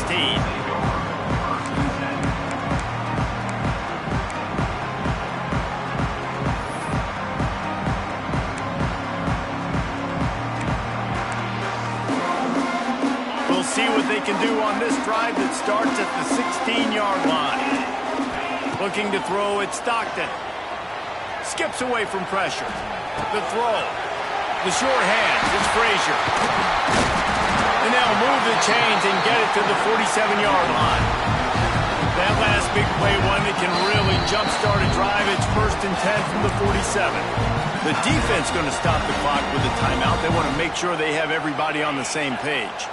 We'll see what they can do on this drive that starts at the 16-yard line. Looking to throw at Stockton. Skips away from pressure. The throw. The short hands. It's Frazier. And they'll move the chains and get it to the 47-yard line. That last big play, one that can really jumpstart a drive. It's 1st and 10 from the 47. The defense going to stop the clock with a timeout. They want to make sure they have everybody on the same page.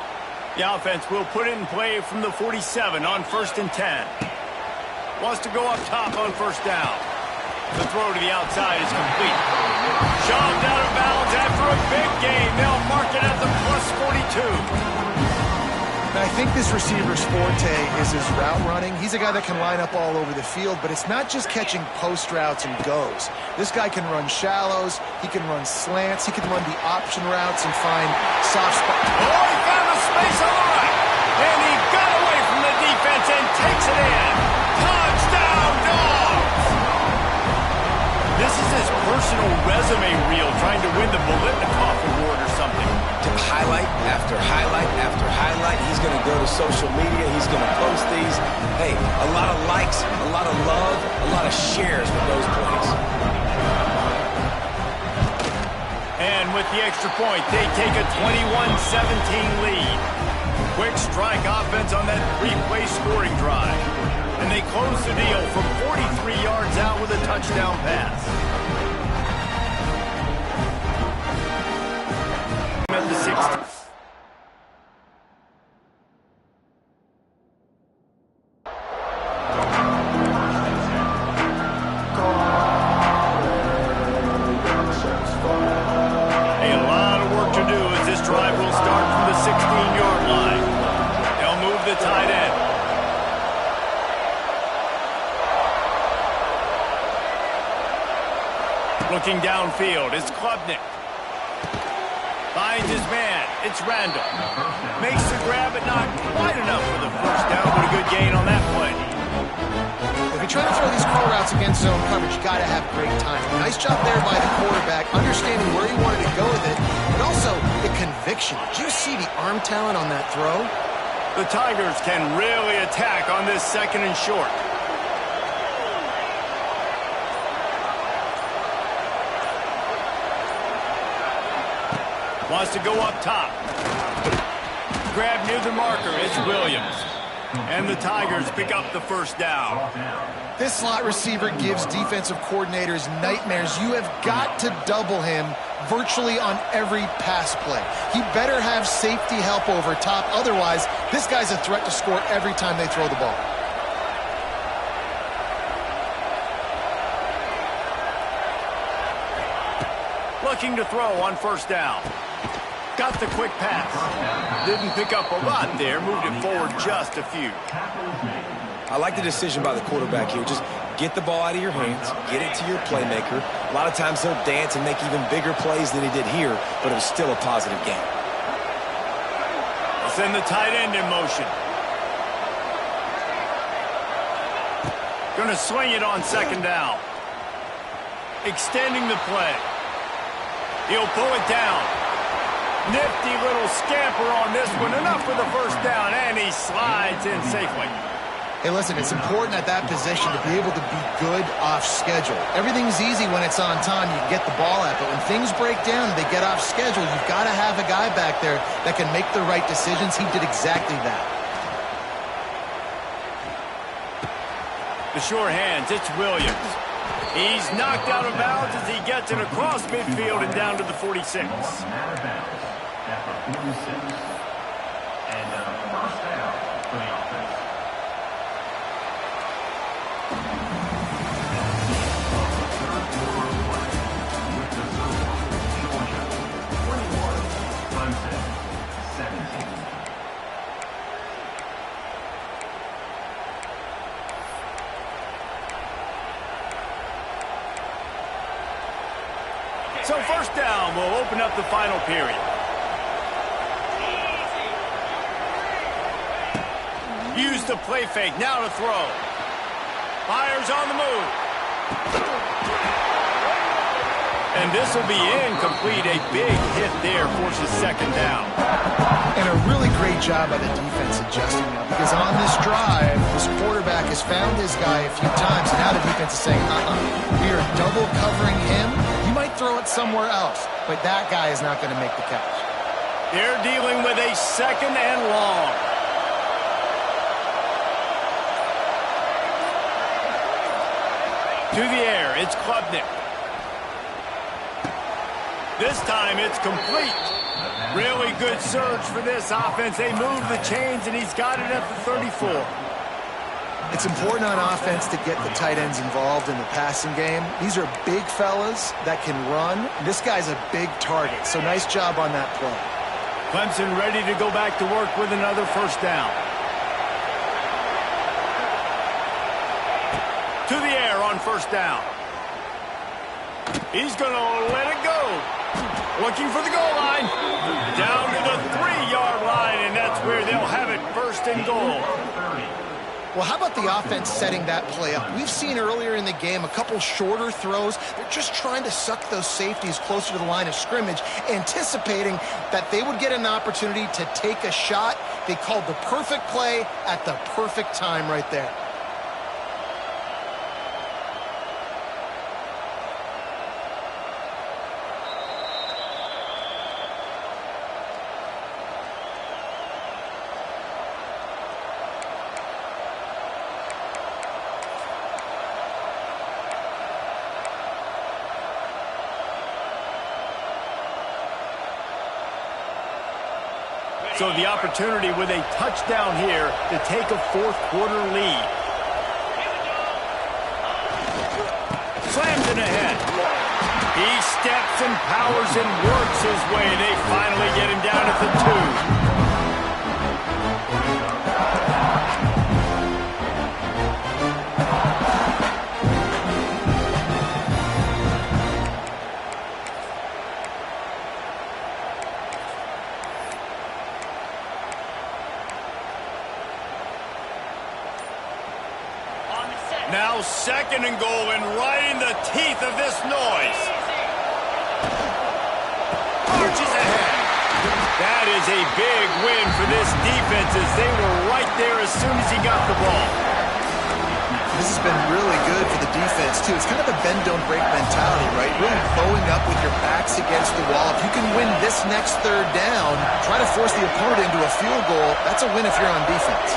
The offense will put it in play from the 47 on 1st and 10. Wants to go up top on 1st down. The throw to the outside is complete. Shoved out of bounds after a big gain. They'll mark it at the +42. I think this receiver's forte is his route running. He's a guy that can line up all over the field, but it's not just catching post routes and goes. This guy can run shallows, he can run slants, he can run the option routes and find soft spots. Oh, he found a space on the right. And he got away from the defense and takes it in. Touchdown, Dogs! This is his personal resume reel, trying to win the Biletnikoff Award or something. Highlight after highlight after highlight. He's going to go to social media. He's going to post these. Hey, a lot of likes, a lot of love, a lot of shares with those plays. And with the extra point, they take a 21-17 lead. Quick strike offense on that 3-play scoring drive. And they close the deal from 43 yards out with a touchdown pass. At the 60. A lot of work to do as this drive will start from the 16-yard line. They'll move the tight end. Looking downfield, it's Klubnik. Finds his man. It's Randall. Makes the grab, but not quite enough for the first down, but a good gain on that play. If you're trying to throw these curl routes against zone coverage, you got to have great timing. Nice job there by the quarterback, understanding where he wanted to go with it, but also the conviction. Did you see the arm talent on that throw? The Tigers can really attack on this 2nd and short. Wants to go up top. Grab near the marker. It's Williams. And the Tigers pick up the first down. This slot receiver gives defensive coordinators nightmares. You have got to double him virtually on every pass play. He better have safety help over top. Otherwise, this guy's a threat to score every time they throw the ball. Looking to throw on first down. Got the quick pass. Didn't pick up a lot there. Moved it forward just a few. I like the decision by the quarterback here. Just get the ball out of your hands, get it to your playmaker. A lot of times he'll dance and make even bigger plays than he did here, but it was still a positive game. Send the tight end in motion. Going to swing it on 2nd down. Extending the play. He'll pull it down. Nifty little scamper on this one. Enough for the first down, and he slides in safely. Hey, listen, it's important at that position to be able to be good off schedule. Everything's easy when it's on time. You can get the ball out, but when things break down and they get off schedule, you've got to have a guy back there that can make the right decisions. He did exactly that. The sure hands, it's Williams. He's knocked out of bounds as he gets it across midfield and down to the 46. At the 46. And first down for the offense. So first down will open up the final period. Use the play fake, now to throw. Fires on the move. And this will be incomplete. A big hit there forces 2nd down. And a really great job by the defense adjusting now, because on this drive, this quarterback has found his guy a few times, and now the defense is saying, we are double covering him. You might throw it somewhere else, but that guy is not going to make the catch. They're dealing with a 2nd and long. To the air, it's Klubnik. This time it's complete. Really good surge for this offense. They move the chains, and he's got it at the 34. It's important on offense to get the tight ends involved in the passing game. These are big fellas that can run. This guy's a big target, so nice job on that play. Clemson ready to go back to work with another first down. To the air on first down. He's going to let it go. Looking for the goal line. Down to the 3-yard line, and that's where they'll have it, 1st and goal. Well, how about the offense setting that play up? We've seen earlier in the game a couple shorter throws. They're just trying to suck those safeties closer to the line of scrimmage, anticipating that they would get an opportunity to take a shot. They called the perfect play at the perfect time right there. So the opportunity with a touchdown here to take a 4th-quarter lead. Slams it ahead. He steps and powers and works his way. They finally get him down at the 2. and goal, and right in the teeth of this noise. Marches ahead. That is a big win for this defense as they were right there as soon as he got the ball. This has been really good for the defense, too. It's kind of a bend-don't-break mentality, right? Really bowing up with your backs against the wall. If you can win this next third down, try to force the opponent into a field goal, that's a win if you're on defense.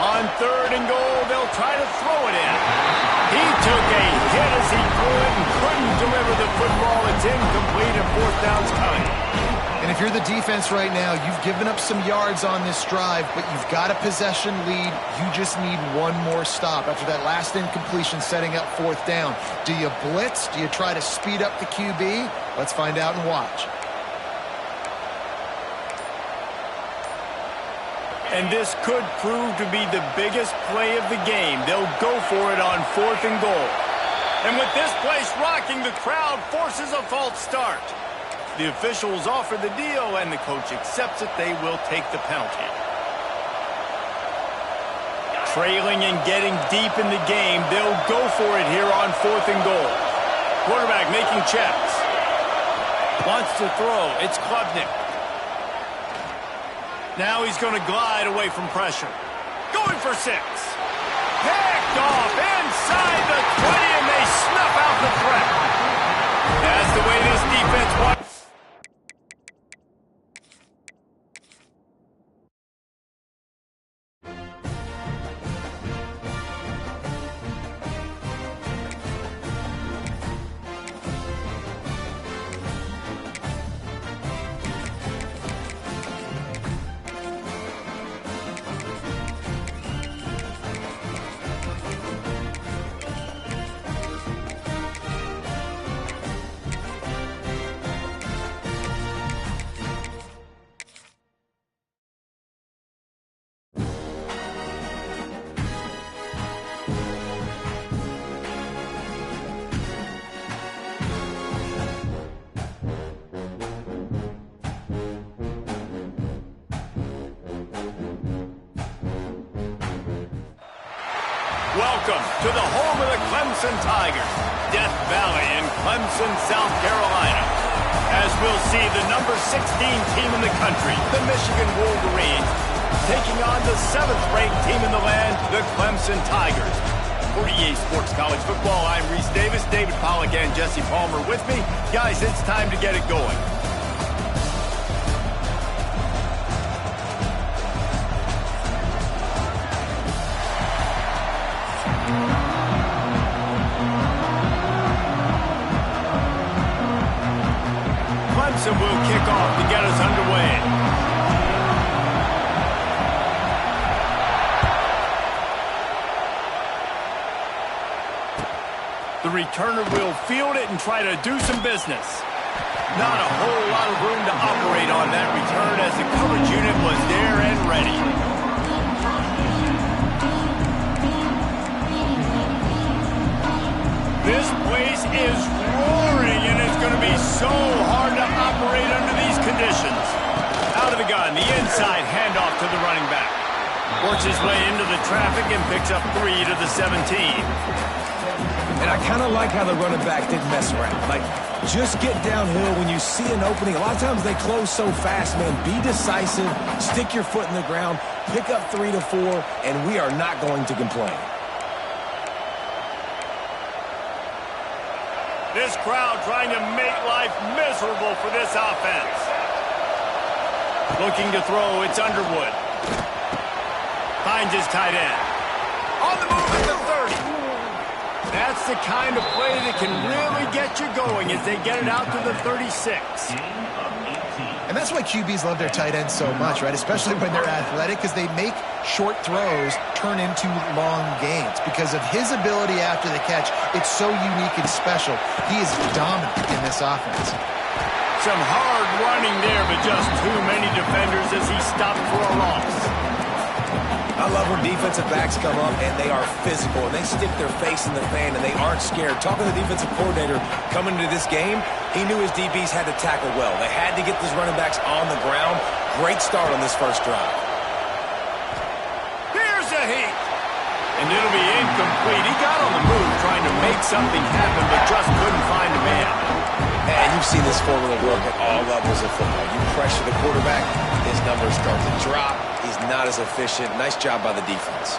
On third and goal, they'll try to throw it in. He took a hit as he threw it and couldn't deliver the football. It's incomplete and fourth down's coming. And if you're the defense right now, you've given up some yards on this drive, but you've got a possession lead. You just need one more stop after that last incompletion setting up fourth down. Do you blitz? Do you try to speed up the QB? Let's find out and watch. And this could prove to be the biggest play of the game. They'll go for it on fourth and goal. And with this place rocking, the crowd forces a false start. The officials offer the deal, and the coach accepts it. They will take the penalty. Trailing and getting deep in the game, they'll go for it here on fourth and goal. Quarterback making checks. Wants to throw. It's Klubnik. Now he's going to glide away from pressure. Going for 6. Picked off inside the 20, and they snuff out the threat. That's the way this defense wants. Welcome to the home of the Clemson Tigers, Death Valley in Clemson, South Carolina. As we'll see, the number 16 team in the country, the Michigan Wolverines, taking on the 7th-ranked team in the land, the Clemson Tigers. For EA Sports College Football, I'm Reese Davis, David Pollack, and Jesse Palmer with me. Guys, it's time to get it going. Clemson will kick off to get us underway. The returner will field it and try to do some business. Not a whole lot of room to operate on that return as the coverage unit was there and ready. This place is roaring, and it's going to be so hard to operate under these conditions. Out of the gun, the inside handoff to the running back. Works his way into the traffic and picks up 3 to the 17. And I kind of like how the running back didn't mess around. Like, just get downhill when you see an opening. A lot of times they close so fast, man. Be decisive, stick your foot in the ground, pick up 3 to 4, and we are not going to complain. This crowd trying to make life miserable for this offense. Looking to throw, it's Underwood. Finds his tight end. On the move at the 30. That's the kind of play that can really get you going as they get it out to the 36. And that's why QBs love their tight ends so much, right? Especially when they're athletic, because they make short throws turn into long gains. Because of his ability after the catch, it's so unique and special. He is dominant in this offense. Some hard running there, but just too many defenders as he stopped for a loss. I love when defensive backs come up and they are physical and they stick their face in the fan and they aren't scared. Talking to the defensive coordinator coming into this game, he knew his DBs had to tackle well. They had to get these running backs on the ground. Great start on this first drive. Here's a heat. And it'll be incomplete. He got on the move. something happen, but just couldn't find a man. And you've seen this formula work at all levels of football. You pressure the quarterback, his numbers start to drop. He's not as efficient. Nice job by the defense.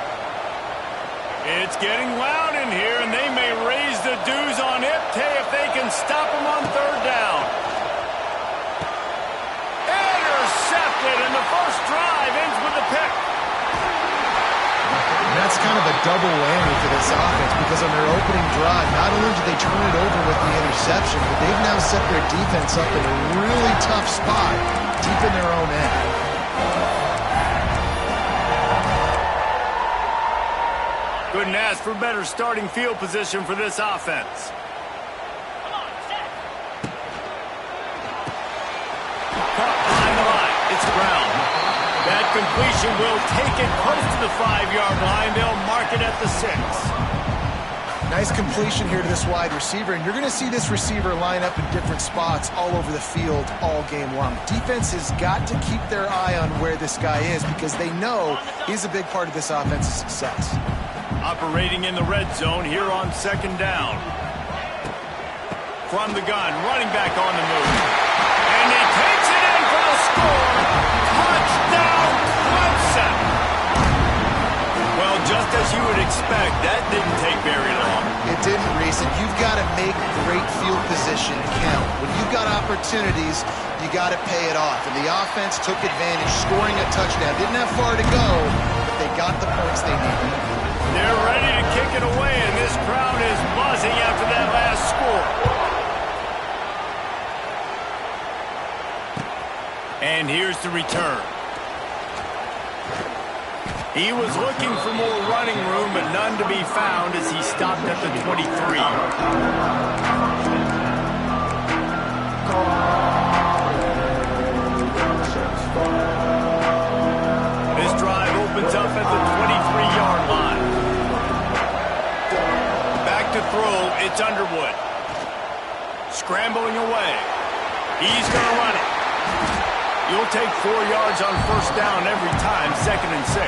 It's getting loud in here, and they may raise the dues on Iptay if they can stop him on third down. Intercepted, and the first drive ends with a pick. And that's kind of a double whammy for this offense because on their opening drive, not only did they turn it over with the interception, but they've now set their defense up in a really tough spot deep in their own end. Couldn't ask for better starting field position for this offense. Caught behind the line. It's Brown. That completion will take it close to the 5-yard line. They'll mark it at the 6. Nice completion here to this wide receiver, and you're going to see this receiver line up in different spots all over the field all game long. Defense has got to keep their eye on where this guy is because they know he's a big part of this offense's success. Operating in the red zone here on second down. From the gun, running back on the move. And he takes it in for the score. Touchdown, Clemson. Well, just as you would expect, that didn't take very long. It didn't, Reese, and you've got to make great field position count. When you've got opportunities, you got to pay it off. And the offense took advantage, scoring a touchdown. Didn't have far to go, but they got the points they needed. They're ready to kick it away, and this crowd is buzzing after that last score. And here's the return. He was looking for more running room, but none to be found as he stopped at the 23. This drive opens up at the 23-yard line. Back to throw, it's Underwood. Scrambling away. He's going to run it. You'll take 4 yards on first down every time, 2nd and 6.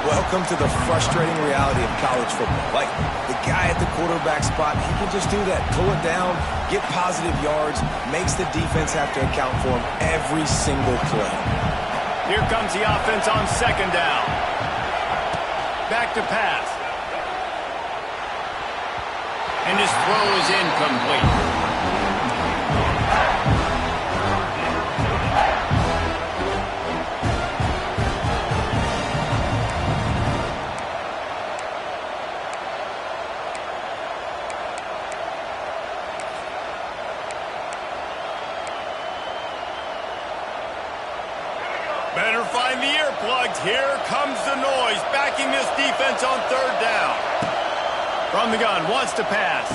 Welcome to the frustrating reality of college football. Like, the guy at the quarterback spot, he can just do that. Pull it down, get positive yards, makes the defense have to account for him every single play. Here comes the offense on second down. Back to pass. And his throw is incomplete. Better find the earplugs. Here comes the noise, backing this defense on third down. From the gun, wants to pass.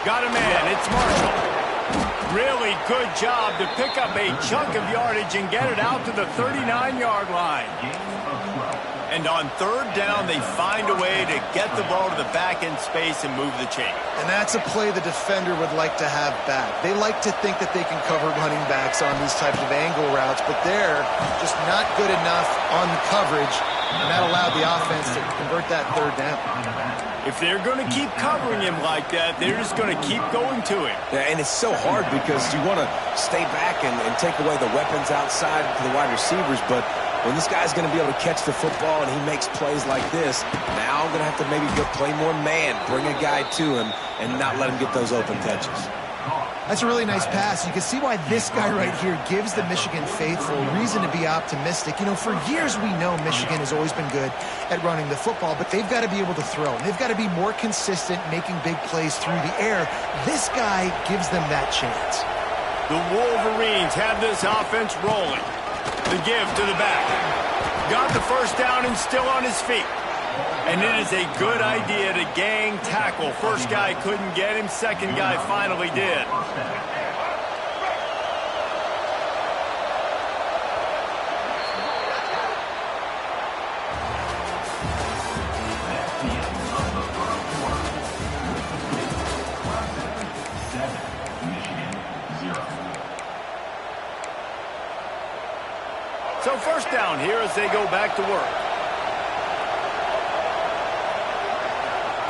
Got a man, it's Marshall. Really good job to pick up a chunk of yardage and get it out to the 39-yard line. And on third down, they find a way to get the ball to the back end space and move the chain. And that's a play the defender would like to have back. They like to think that they can cover running backs on these types of angle routes, but they're just not good enough on the coverage, and that allowed the offense to convert that third down. If they're going to keep covering him like that, they're just going to keep going to him. Yeah, and it's so hard because you want to stay back and take away the weapons outside to the wide receivers, but when this guy's going to be able to catch the football and he makes plays like this, now I'm going to have to maybe go play more man, bring a guy to him, and not let him get those open touches. That's a really nice pass. You can see why this guy right here gives the Michigan faithful reason to be optimistic. You know, for years we know Michigan has always been good at running the football, but they've got to be able to throw. They've got to be more consistent making big plays through the air. This guy gives them that chance. The Wolverines have this offense rolling. The give to the back. Got the first down and still on his feet. And it is a good idea to gang tackle. First guy couldn't get him. Second guy finally did. So first down here as they go back to work.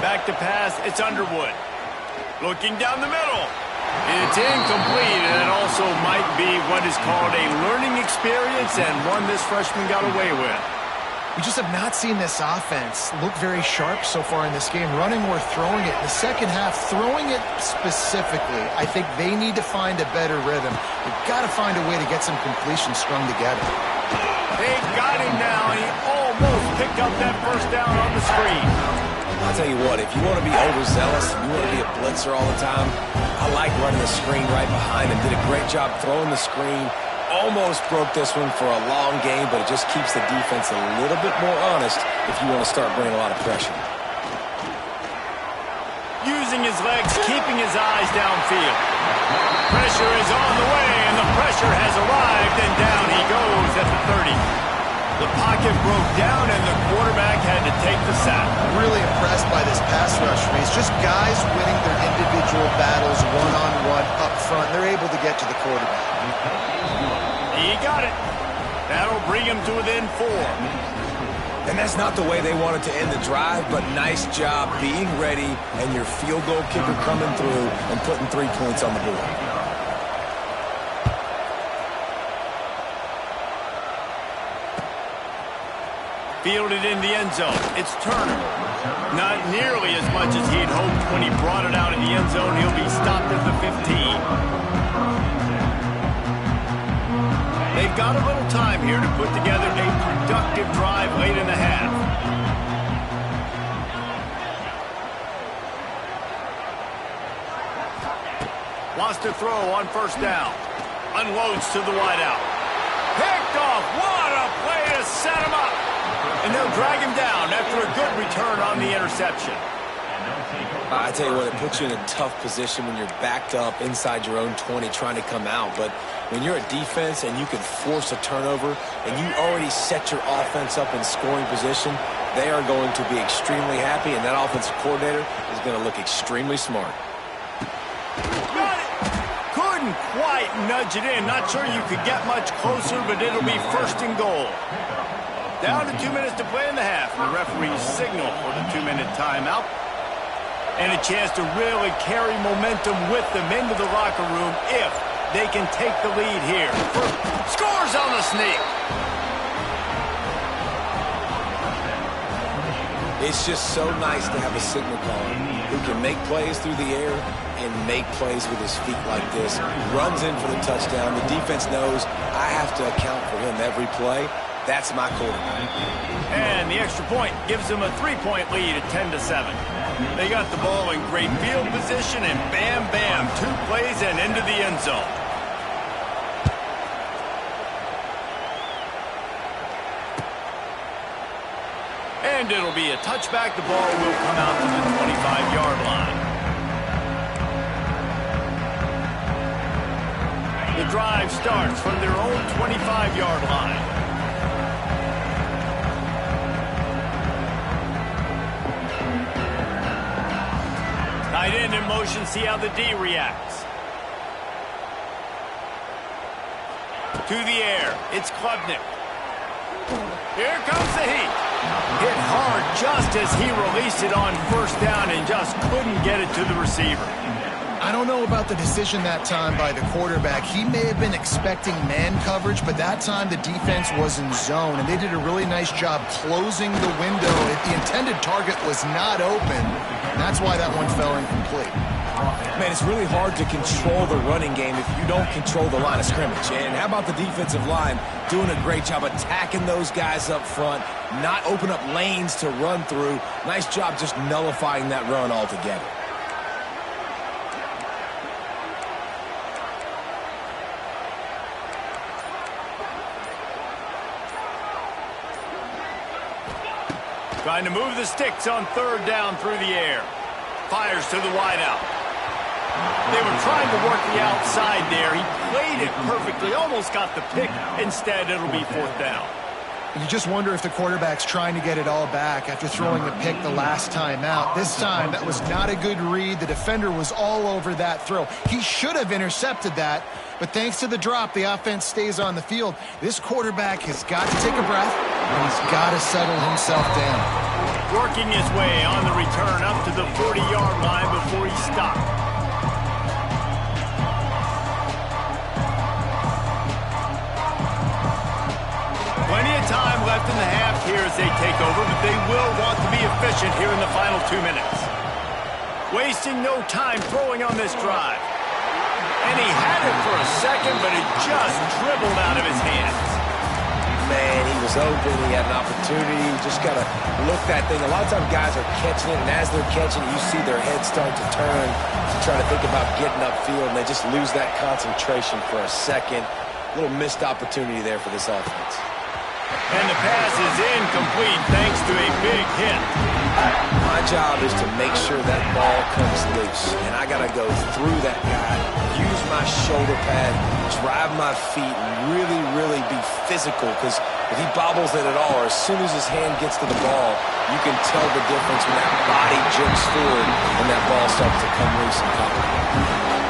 Back to pass, it's Underwood. Looking down the middle. It's incomplete, and it also might be what is called a learning experience and one this freshman got away with. We just have not seen this offense look very sharp so far in this game, running or throwing it. In the second half, throwing it specifically, I think they need to find a better rhythm. They've got to find a way to get some completions strung together. They got him now, and he almost picked up that first down on the screen. I'll tell you what, if you want to be overzealous, you want to be a blitzer all the time, I like running the screen right behind him. Did a great job throwing the screen. Almost broke this one for a long game, but it just keeps the defense a little bit more honest if you want to start bringing a lot of pressure. Using his legs, keeping his eyes downfield. Pressure is on the way, and the pressure has arrived, and down he goes at the 30. The pocket broke down, and the quarterback had to take the sack. Really impressed by this pass rush, Reese. Just guys winning their individual battles one-on-one up front. They're able to get to the quarterback. He got it. That'll bring him to within 4. And that's not the way they wanted to end the drive, but nice job being ready and your field goal kicker coming through and putting 3 points on the board. Fielded in the end zone. It's Turner. Not nearly as much as he'd hoped when he brought it out in the end zone. He'll be stopped at the 15. They've got a little time here to put together a productive drive late in the half. Wants to throw on first down. Unloads to the wideout. Picked off. What a play to set him up. And they'll drag him down after a good return on the interception. I tell you what, it puts you in a tough position when you're backed up inside your own 20 trying to come out. But when you're a defense and you can force a turnover and you already set your offense up in scoring position, they are going to be extremely happy, and that offensive coordinator is going to look extremely smart. Got it. Couldn't quite nudge it in. Not sure you could get much closer, but it'll be first and goal. Down to 2 minutes to play in the half. The referees signal for the 2-minute timeout. And a chance to really carry momentum with them into the locker room if they can take the lead here. Scores on the sneak. It's just so nice to have a signal caller who can make plays through the air and make plays with his feet like this. Runs in for the touchdown. The defense knows I have to account for him every play. That's my quarterback. And the extra point gives them a 3-point lead at 10-7. They got the ball in great field position, and bam, bam, 2 plays and into the end zone. And it'll be a touchback. The ball will come out to the 25-yard line. The drive starts from their own 25-yard line. Tight end in motion, see how the D reacts. To the air, it's Klubnik. Here comes the heat. Hit hard just as he released it on first down and just couldn't get it to the receiver. I don't know about the decision that time by the quarterback. He may have been expecting man coverage, but that time the defense was in zone, and they did a really nice job closing the window. The intended target was not open, and that's why that one fell incomplete. Man, it's really hard to control the running game if you don't control the line of scrimmage. And how about the defensive line doing a great job attacking those guys up front, not open up lanes to run through. Nice job just nullifying that run altogether. Trying to move the sticks on third down through the air. Fires to the wideout. They were trying to work the outside there. He played it perfectly, almost got the pick. Instead, it'll be fourth down. You just wonder if the quarterback's trying to get it all back after throwing the pick the last time out. This time, that was not a good read. The defender was all over that throw. He should have intercepted that, but thanks to the drop, the offense stays on the field. This quarterback has got to take a breath, and he's got to settle himself down. Working his way on the return up to the 40-yard line before he stopped. Plenty of time left in the half here as they take over, but they will want to be efficient here in the final 2 minutes. Wasting no time throwing on this drive. And he had it for a second, but it just dribbled out of his hands. Man, he was open. He had an opportunity. You just got to look that thing. A lot of times guys are catching it, and as they're catching it, you see their heads start to turn to try to think about getting upfield, and they just lose that concentration for a second. A little missed opportunity there for this offense. And the pass is incomplete thanks to a big hit. My job is to make sure that ball comes loose, and I got to go through that guy, use my shoulder pad, drive my feet, and really be physical, because if he bobbles it at all, or as soon as his hand gets to the ball, you can tell the difference when that body jerks forward and that ball starts to come loose and cover.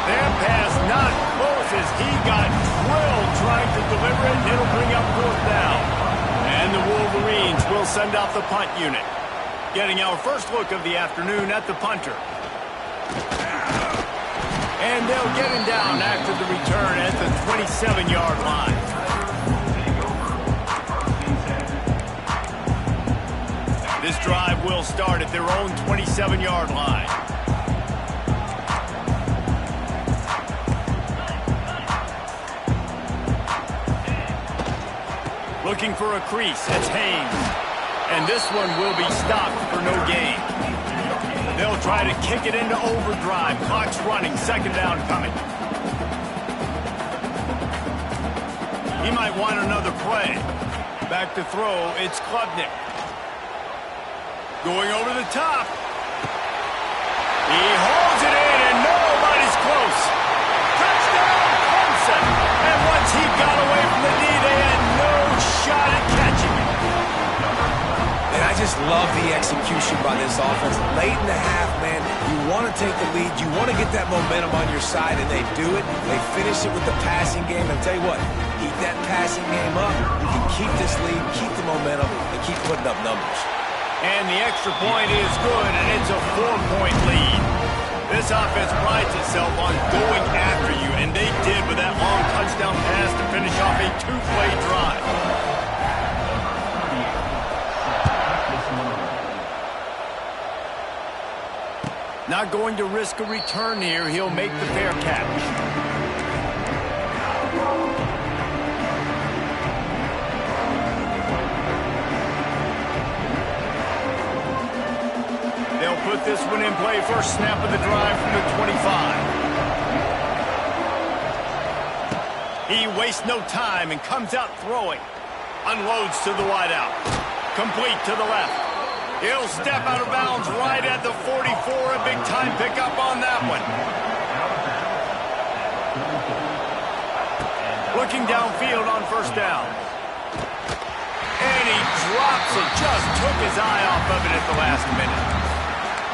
Their pass not close as he got drilled trying to deliver it. It'll bring up 4th down. And the Wolverines will send out the punt unit. Getting our first look of the afternoon at the punter. And they'll get him down after the return at the 27-yard line. This drive will start at their own 27-yard line. Looking for a crease, it's Haynes. And this one will be stopped for no gain. They'll try to kick it into overdrive. Clock's running, 2nd down coming. He might want another play. Back to throw, it's Klubnik. Going over the top. He holds it in, and nobody's close. Touchdown, Clemson. And once he got away from the knee, they had no shot at catching it. And I just love the execution by this offense. Late in the half, man, you want to take the lead. You want to get that momentum on your side, and they do it. They finish it with the passing game. And I'll tell you what, keep that passing game up. You can keep this lead, keep the momentum, and keep putting up numbers. And the extra point is good, and it's a 4-point lead. This offense prides itself on going after you, and they did with that long touchdown pass to finish off a 2-play drive. Not going to risk a return here. He'll make the fair catch. They'll put this one in play. First snap of the drive from the 25. He wastes no time and comes out throwing. Unloads to the wideout. Complete to the left. He'll step out of bounds right at the 44. A big-time pickup on that one. Looking downfield on 1st down. And he drops it. Just took his eye off of it at the last minute.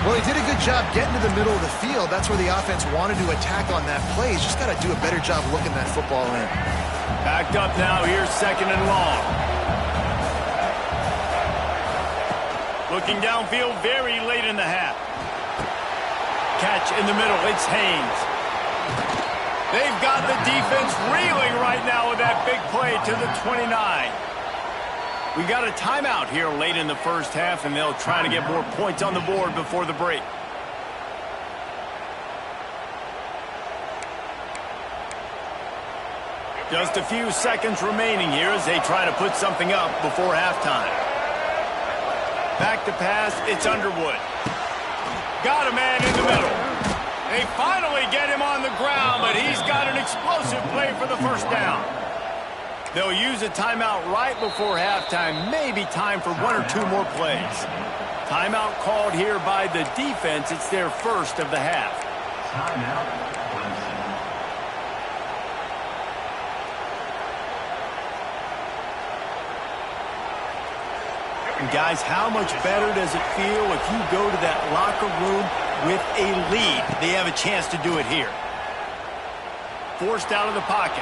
Well, he did a good job getting to the middle of the field. That's where the offense wanted to attack on that play. He's just got to do a better job looking that football in. Backed up now. Here's 2nd and long. Looking downfield very late in the half. Catch in the middle. It's Haynes. They've got the defense reeling right now with that big play to the 29. We got a timeout here late in the first half, and they'll try to get more points on the board before the break. Just a few seconds remaining here as they try to put something up before halftime. Back to pass, it's Underwood. Got a man in the middle. They finally get him on the ground, but he's got an explosive play for the 1st down. They'll use a timeout right before halftime. Maybe time for 1 or 2 more plays. Timeout called here by the defense. It's their first of the half. Timeout. And guys, how much better does it feel if you go to that locker room with a lead? They have a chance to do it here. Forced out of the pocket.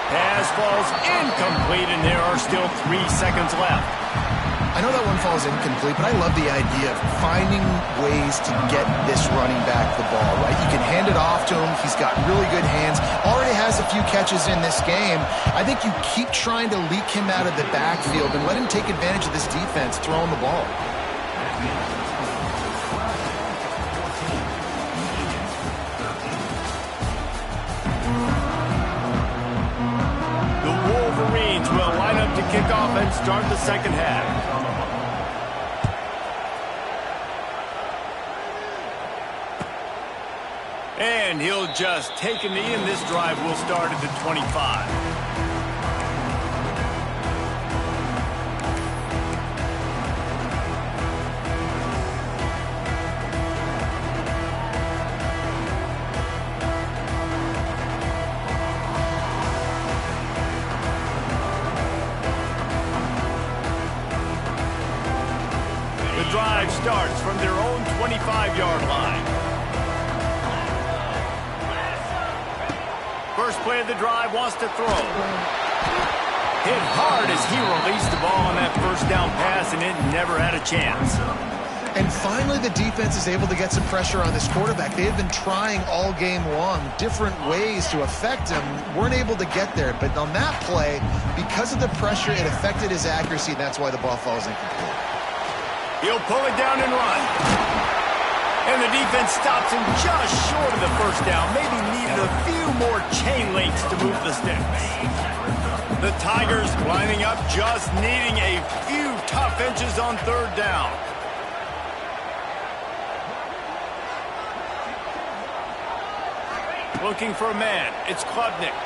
Pass falls incomplete, and there are still 3 seconds left. I know that one falls incomplete, but I love the idea of finding ways to get this running back the ball, right? You can hand it off to him. He's got really good hands. Already has a few catches in this game. I think you keep trying to leak him out of the backfield and let him take advantage of this defense throwing the ball. Will line up to kick off and start the second half. And he'll just take a knee, and this drive will start at the 25. Drive starts from their own 25-yard line. First play of the drive, wants to throw. Hit hard as he released the ball on that first down pass, and it never had a chance. And finally, the defense is able to get some pressure on this quarterback. They have been trying all game long different ways to affect him. Weren't able to get there, but on that play, because of the pressure, it affected his accuracy, and that's why the ball falls incomplete. He'll pull it down and run. And the defense stops him just short of the first down. Maybe needed a few more chain links to move the sticks. The Tigers lining up, just needing a few tough inches on third down. Looking for a man. It's Klubnik.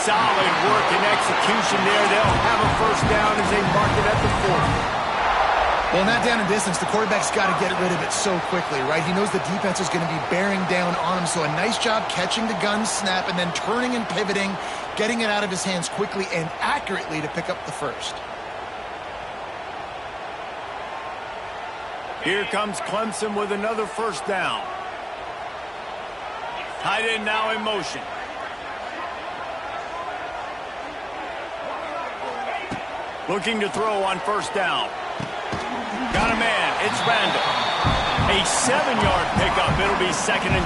Solid work and execution there. They'll have a first down as they mark it at the 40. Well, in that down and distance, the quarterback's got to get rid of it so quickly, right? He knows the defense is going to be bearing down on him, so a nice job catching the gun snap and then turning and pivoting, getting it out of his hands quickly and accurately to pick up the first. Here comes Clemson with another first down. Tight end now in motion. Looking to throw on first down. Got a man. It's Randall. A 7-yard pickup. It'll be 2nd and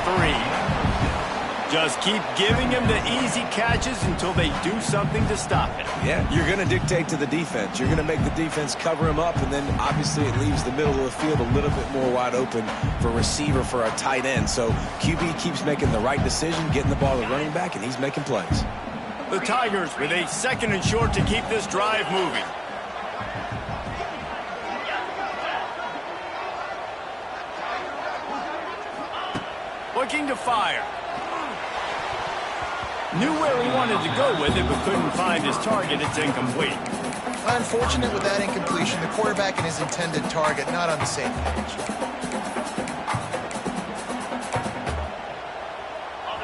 3. Just keep giving him the easy catches until they do something to stop it. Yeah, you're going to dictate to the defense. You're going to make the defense cover him up, and then obviously it leaves the middle of the field a little bit more wide open for receiver for a tight end. So QB keeps making the right decision, getting the ball to running back, and he's making plays. The Tigers with a 2nd and short to keep this drive moving. Looking to fire. Knew where he wanted to go with it, but couldn't find his target. It's incomplete. Unfortunate with that incompletion. The quarterback and his intended target not on the same page.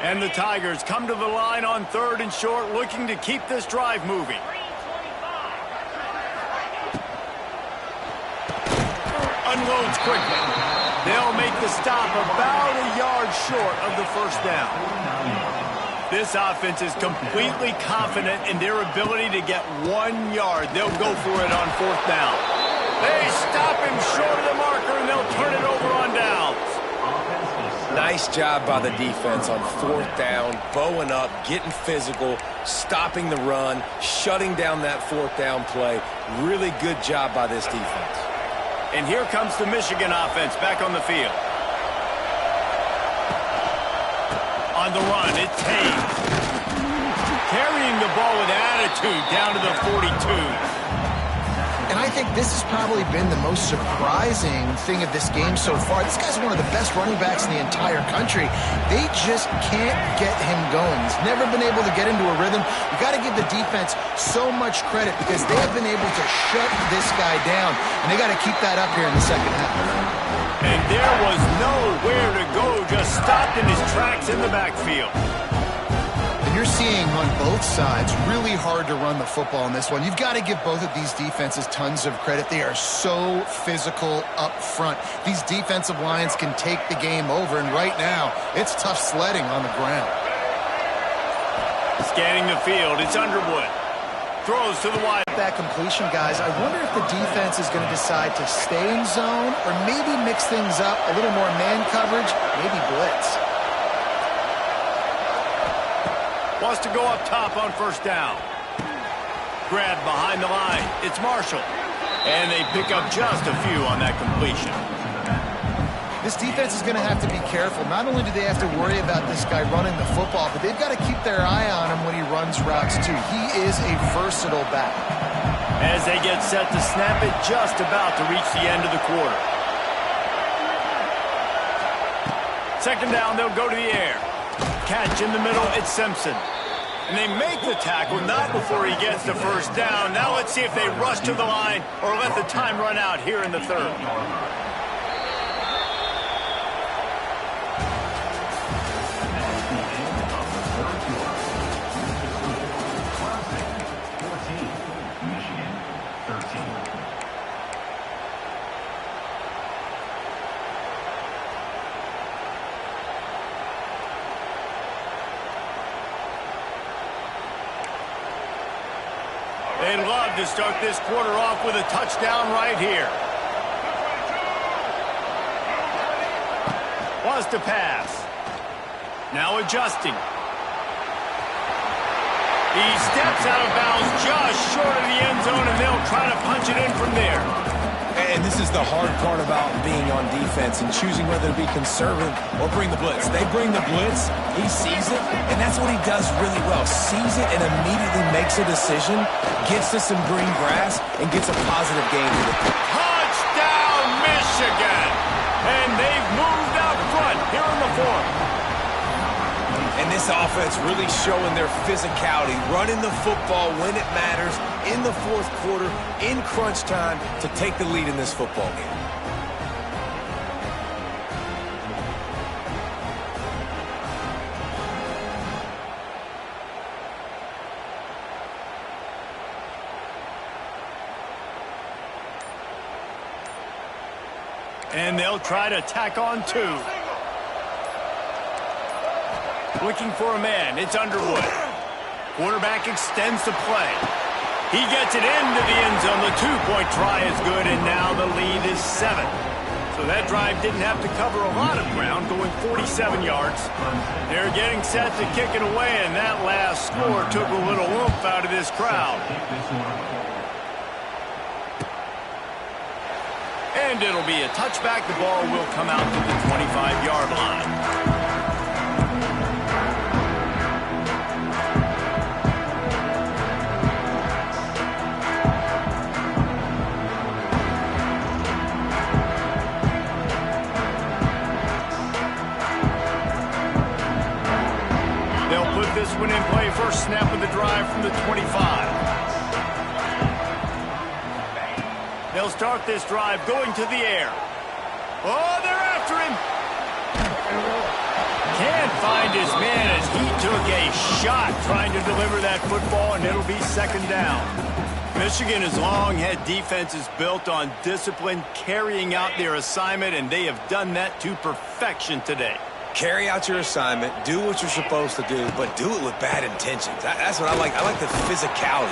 And the Tigers come to the line on 3rd and short, looking to keep this drive moving. Unloads quickly. They'll make the stop about a yard short of the first down. This offense is completely confident in their ability to get 1 yard. They'll go for it on 4th down. They stop him short of the marker, and they'll turn it over on downs. Nice job by the defense on 4th down, bowing up, getting physical, stopping the run, shutting down that 4th down play. Really good job by this defense. And here comes the Michigan offense back on the field. On the run, it's Hayes. Carrying the ball with attitude down to the 42. And I think this has probably been the most surprising thing of this game so far. This guy's one of the best running backs in the entire country. They just can't get him going. He's never been able to get into a rhythm. You got to give the defense so much credit because they have been able to shut this guy down. And they got to keep that up here in the second half. And there was nowhere to go, just stopped in his tracks in the backfield. And you're seeing on both sides really hard to run the football in this one. You've got to give both of these defenses tons of credit. They are so physical up front. These defensive lines can take the game over, and right now, it's tough sledding on the ground. Scanning the field, it's Underwood. throws to the wide. That completion, guys, I wonder if the defense is going to decide to stay in zone or maybe mix things up, a little more man coverage, maybe blitz. Wants to go up top on first down. Grab behind the line. It's Marshall. And they pick up just a few on that completion. This defense is going to have to be careful. Not only do they have to worry about this guy running the football, but they've got to keep their eye on him when he runs routes too. He is a versatile back. As they get set to snap it, just about to reach the end of the quarter. Second down, they'll go to the air. Catch in the middle, it's Simpson. And they make the tackle, not before he gets the first down. Now let's see if they rush to the line or let the time run out here in the third. They'd love to start this quarter off with a touchdown right here. Was to pass. Now adjusting. He steps out of bounds just short of the end zone, and they'll try to punch it in from there. And this is the hard part about being on defense and choosing whether to be conservative or bring the blitz. They bring the blitz, he sees it, and that's what he does really well. Sees it and immediately makes a decision, gets to some green grass, and gets a positive gain with it. Touchdown, Michigan! And they've moved out front here in the fourth. And this offense really showing their physicality, running the football when it matters, in the fourth quarter, in crunch time, to take the lead in this football game. And they'll try to tack on two. Looking for a man, it's Underwood. Quarterback extends the play. He gets it into the end zone. The two-point try is good, and now the lead is 7. So that drive didn't have to cover a lot of ground, going 47 yards. They're getting set to kick it away, and that last score took a little oomph out of this crowd. And it'll be a touchback. The ball will come out to the 25-yard line. This one in play, first snap of the drive from the 25. They'll start this drive going to the air. Oh, they're after him. Can't find his man as he took a shot trying to deliver that football, and it'll be second down. Michigan has long had defenses built on discipline, carrying out their assignment, and they have done that to perfection today. Carry out your assignment, do what you're supposed to do, but do it with bad intentions. That's what I like. I like the physicality.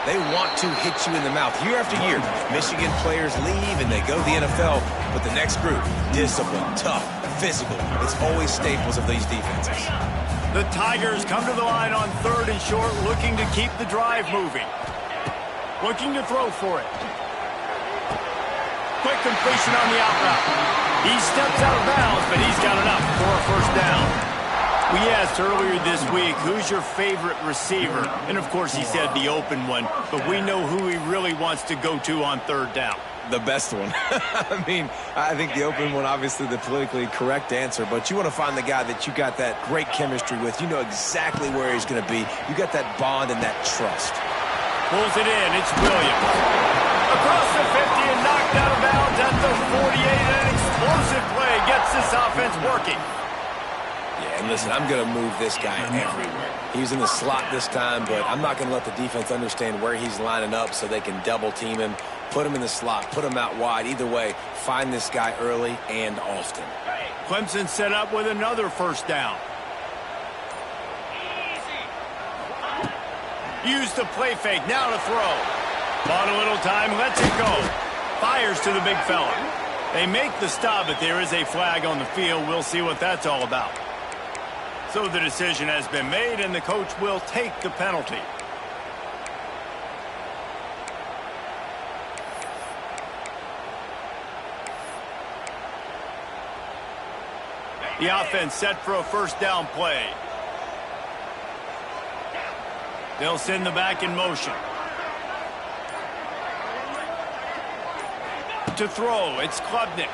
They want to hit you in the mouth year after year. Michigan players leave and they go to the NFL, but the next group, discipline, tough, physical. It's always staples of these defenses. The Tigers come to the line on third and short, looking to keep the drive moving. Looking to throw for it. Quick completion on the out route. He steps out of bounds, but he's got enough for a first down. We asked earlier this week, who's your favorite receiver? And, of course, he said the open one, but we know who he really wants to go to on third down. The best one. I mean, I think the open one, obviously the politically correct answer, but you want to find the guy that you got that great chemistry with. You know exactly where he's going to be. You got that bond and that trust. Pulls it in. It's Williams. Across the 50 and knocked out of bounds at the 48. An explosive play gets this offense working. Yeah, and listen, I'm going to move this guy everywhere. He's in the slot this time, but I'm not going to let the defense understand where he's lining up so they can double team him, put him in the slot, put him out wide. Either way, find this guy early and often. Clemson set up with another first down. Use the play fake. Now to throw. Bought a little time. Lets it go. Fires to the big fella. They make the stop, but there is a flag on the field. We'll see what that's all about. So the decision has been made, and the coach will take the penalty. The offense set for a first down play. They'll send the back in motion. To throw, it's Klubnik.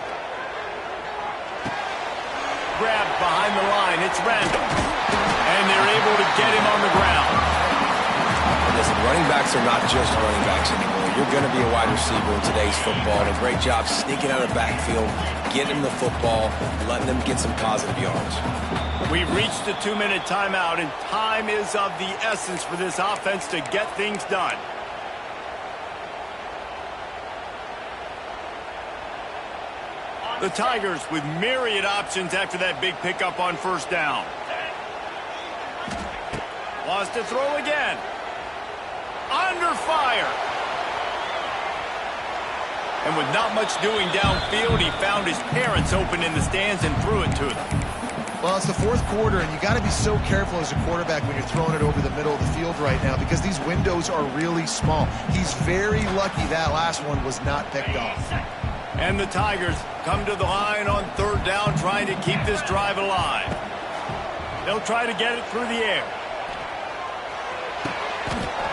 Grabbed behind the line, it's Randall. And they're able to get him on the ground. Listen, running backs are not just running backs anymore. You're going to be a wide receiver in today's football. And a great job sneaking out of the backfield, getting the football, letting them get some positive yards. We've reached the 2-minute timeout, and time is of the essence for this offense to get things done. The Tigers with myriad options after that big pickup on first down. Wants to throw again. Under fire. And with not much doing downfield, he found his parents open in the stands and threw it to them. Well, it's the fourth quarter, and you got to be so careful as a quarterback when you're throwing it over the middle of the field right now because these windows are really small. He's very lucky that last one was not picked off. And the Tigers come to the line on third down, trying to keep this drive alive. They'll try to get it through the air.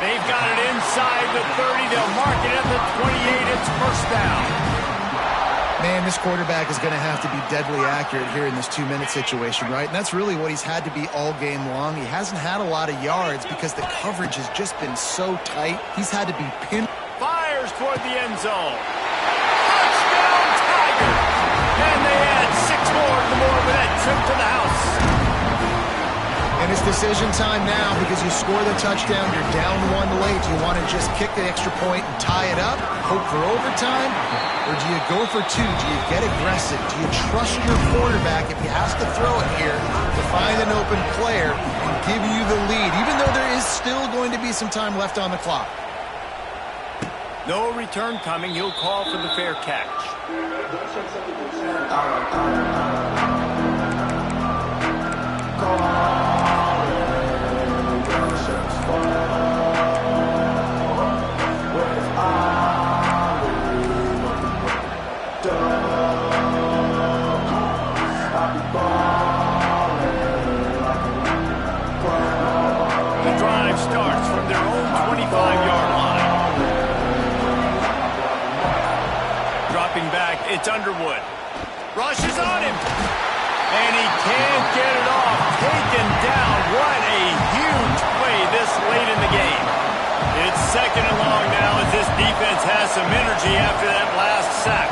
They've got it inside the 30. They'll mark it at the 28. It's first down. Man, this quarterback is going to have to be deadly accurate here in this 2-minute situation, right? And that's really what he's had to be all game long. He hasn't had a lot of yards because the coverage has just been so tight. He's had to be pinned. Fires toward the end zone. Touchdown, Tigers! And they add 6 more to the board with that trip to the house. And it's decision time now because you score the touchdown, you're down 1 late. Do you want to just kick the extra point and tie it up, hope for overtime? Or do you go for 2? Do you get aggressive? Do you trust your quarterback if he has to throw it here to find an open player and give you the lead, even though there is still going to be some time left on the clock? No return coming. He'll call for the fair catch. The drive starts from their own 25-yard line. Dropping back, it's Underwood. Rushes on him. And he can't get it off. Taken down. What a huge play this late in the game. It's second and long now as this defense has some energy after that last sack.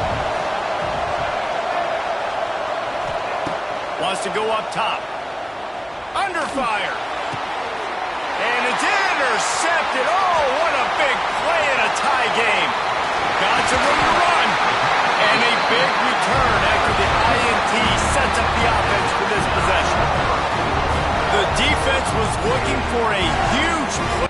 Wants to go up top. Under fire. And it's intercepted. Oh, what a big play in a tie game. Got some room to run. And a big return after the INT sets up the offense for this possession. The defense was looking for a huge play.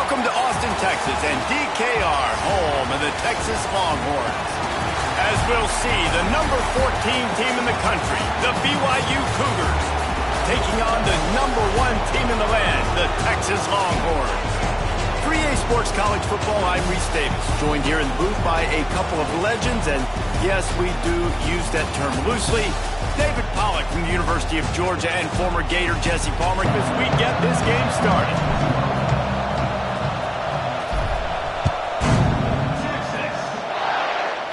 Welcome to Austin, Texas, and DKR, home of the Texas Longhorns. As we'll see, the number 14 team in the country, the BYU Cougars, taking on the number 1 team in the land, the Texas Longhorns. 3A Sports College Football, I'm Reese Davis, joined here in the booth by a couple of legends, and yes, we do use that term loosely. David Pollack from the University of Georgia and former Gator Jesse Palmer as we get this game started.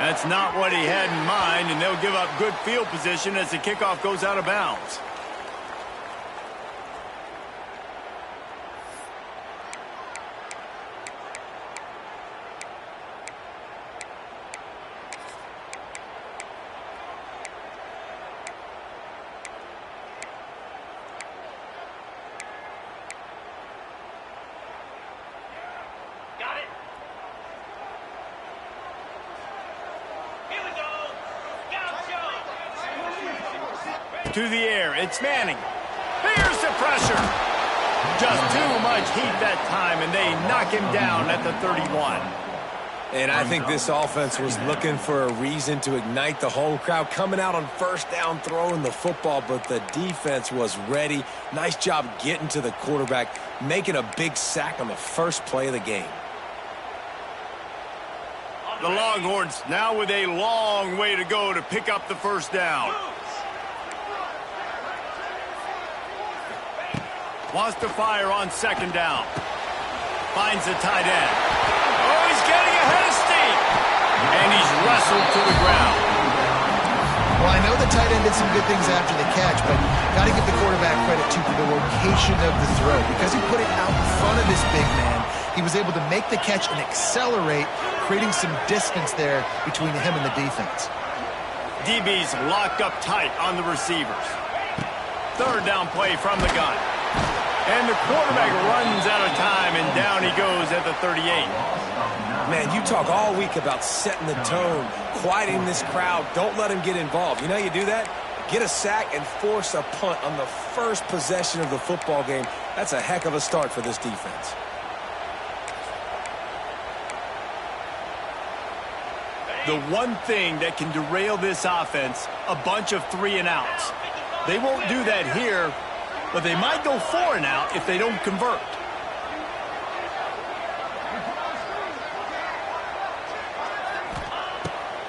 That's not what he had in mind, and they'll give up good field position as the kickoff goes out of bounds. To the air, it's Manning. Here's the pressure. Just too much heat that time, and they knock him down at the 31. And I think this offense was looking for a reason to ignite the home crowd, coming out on first down, throwing the football, but the defense was ready. Nice job getting to the quarterback, making a big sack on the first play of the game. The Longhorns now with a long way to go to pick up the first down. Wants to fire on second down. Finds the tight end. Oh, he's getting ahead of steam. And he's wrestled to the ground. Well, I know the tight end did some good things after the catch, but got to give the quarterback credit, too, for the location of the throw. Because he put it out in front of his big man, he was able to make the catch and accelerate, creating some distance there between him and the defense. DB's locked up tight on the receivers. Third down play from the gun. And the quarterback runs out of time, and down he goes at the 38. Man, you talk all week about setting the tone, quieting this crowd. Don't let him get involved. You know how you do that? Get a sack and force a punt on the first possession of the football game. That's a heck of a start for this defense. The one thing that can derail this offense, a bunch of 3-and-outs. They won't do that here, but they might go 4-and-out if they don't convert.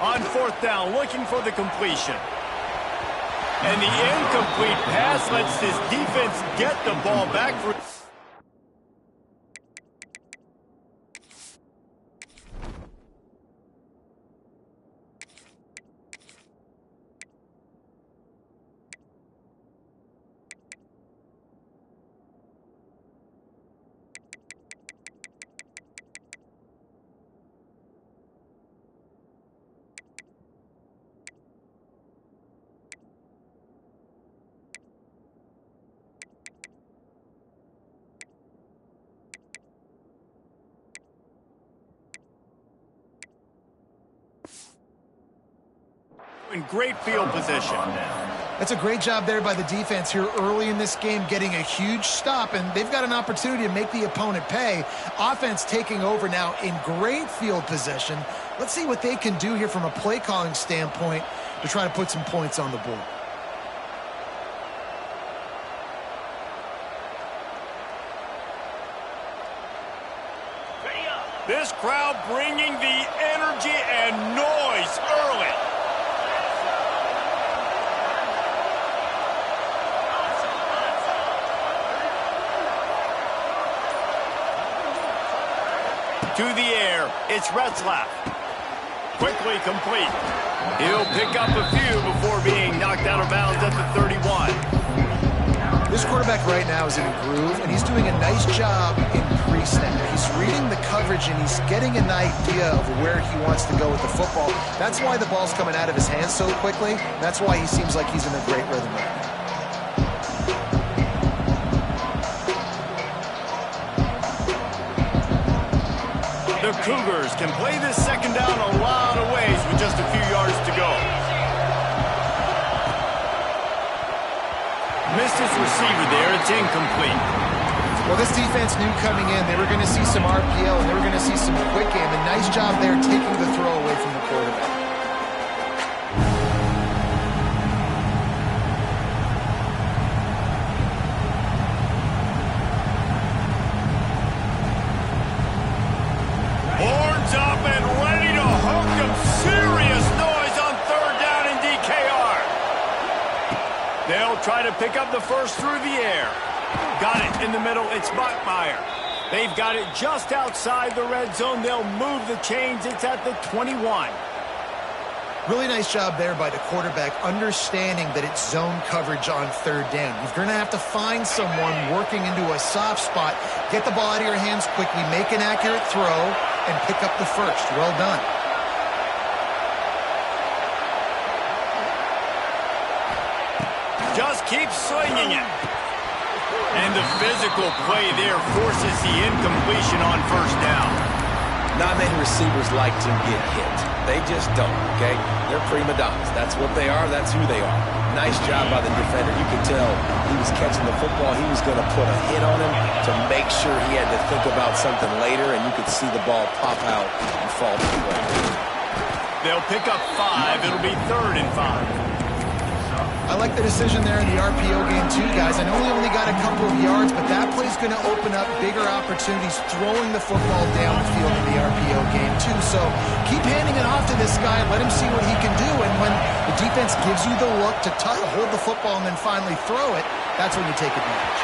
On fourth down, looking for the completion. And the incomplete pass lets this defense get the ball back for... in great field position. That's a great job there by the defense here early in this game, getting a huge stop, and they've got an opportunity to make the opponent pay. Offense taking over now in great field position. Let's see what they can do here from a play calling standpoint to try to put some points on the board. This crowd bringing the energy and noise early. To the air, it's Retzlaff. Quickly complete. He'll pick up a few before being knocked out of bounds at the 31. This quarterback right now is in a groove, and he's doing a nice job in pre-snap. He's reading the coverage, and he's getting an idea of where he wants to go with the football. That's why the ball's coming out of his hands so quickly. That's why he seems like he's in a great rhythm right now. The Cougars can play this second down a lot of ways with just a few yards to go. Missed his receiver there. It's incomplete. Well, this defense knew coming in they were going to see some RPO and they were going to see some quick game. And nice job there taking the throw away from the quarterback. Horns up and ready to hook them. Serious noise on third down in DKR. They'll try to pick up the first through the air. Got it in the middle. It's Bachmeier. They've got it just outside the red zone. They'll move the chains. It's at the 21. Really nice job there by the quarterback, understanding that it's zone coverage on third down. You're going to have to find someone working into a soft spot, get the ball out of your hands quickly, make an accurate throw, and pick up the first. Well done. Just keep slinging it. And the physical play there forces the incompletion on first down. Not many receivers like to get hit. They just don't, okay? They're prima donnas. That's what they are. That's who they are. Nice job by the defender. You could tell he was catching the football. He was going to put a hit on him to make sure he had to think about something later, and you could see the ball pop out and fall to the ground. They'll pick up 5. It'll be 3rd and 5. I like the decision there in the RPO game too, guys. I know he only got a couple of yards, but that play's going to open up bigger opportunities throwing the football down the field in the RPO game too. So keep handing it off to this guy. Let him see what he can do. And when the defense gives you the look to hold the football and then finally throw it, that's when you take advantage.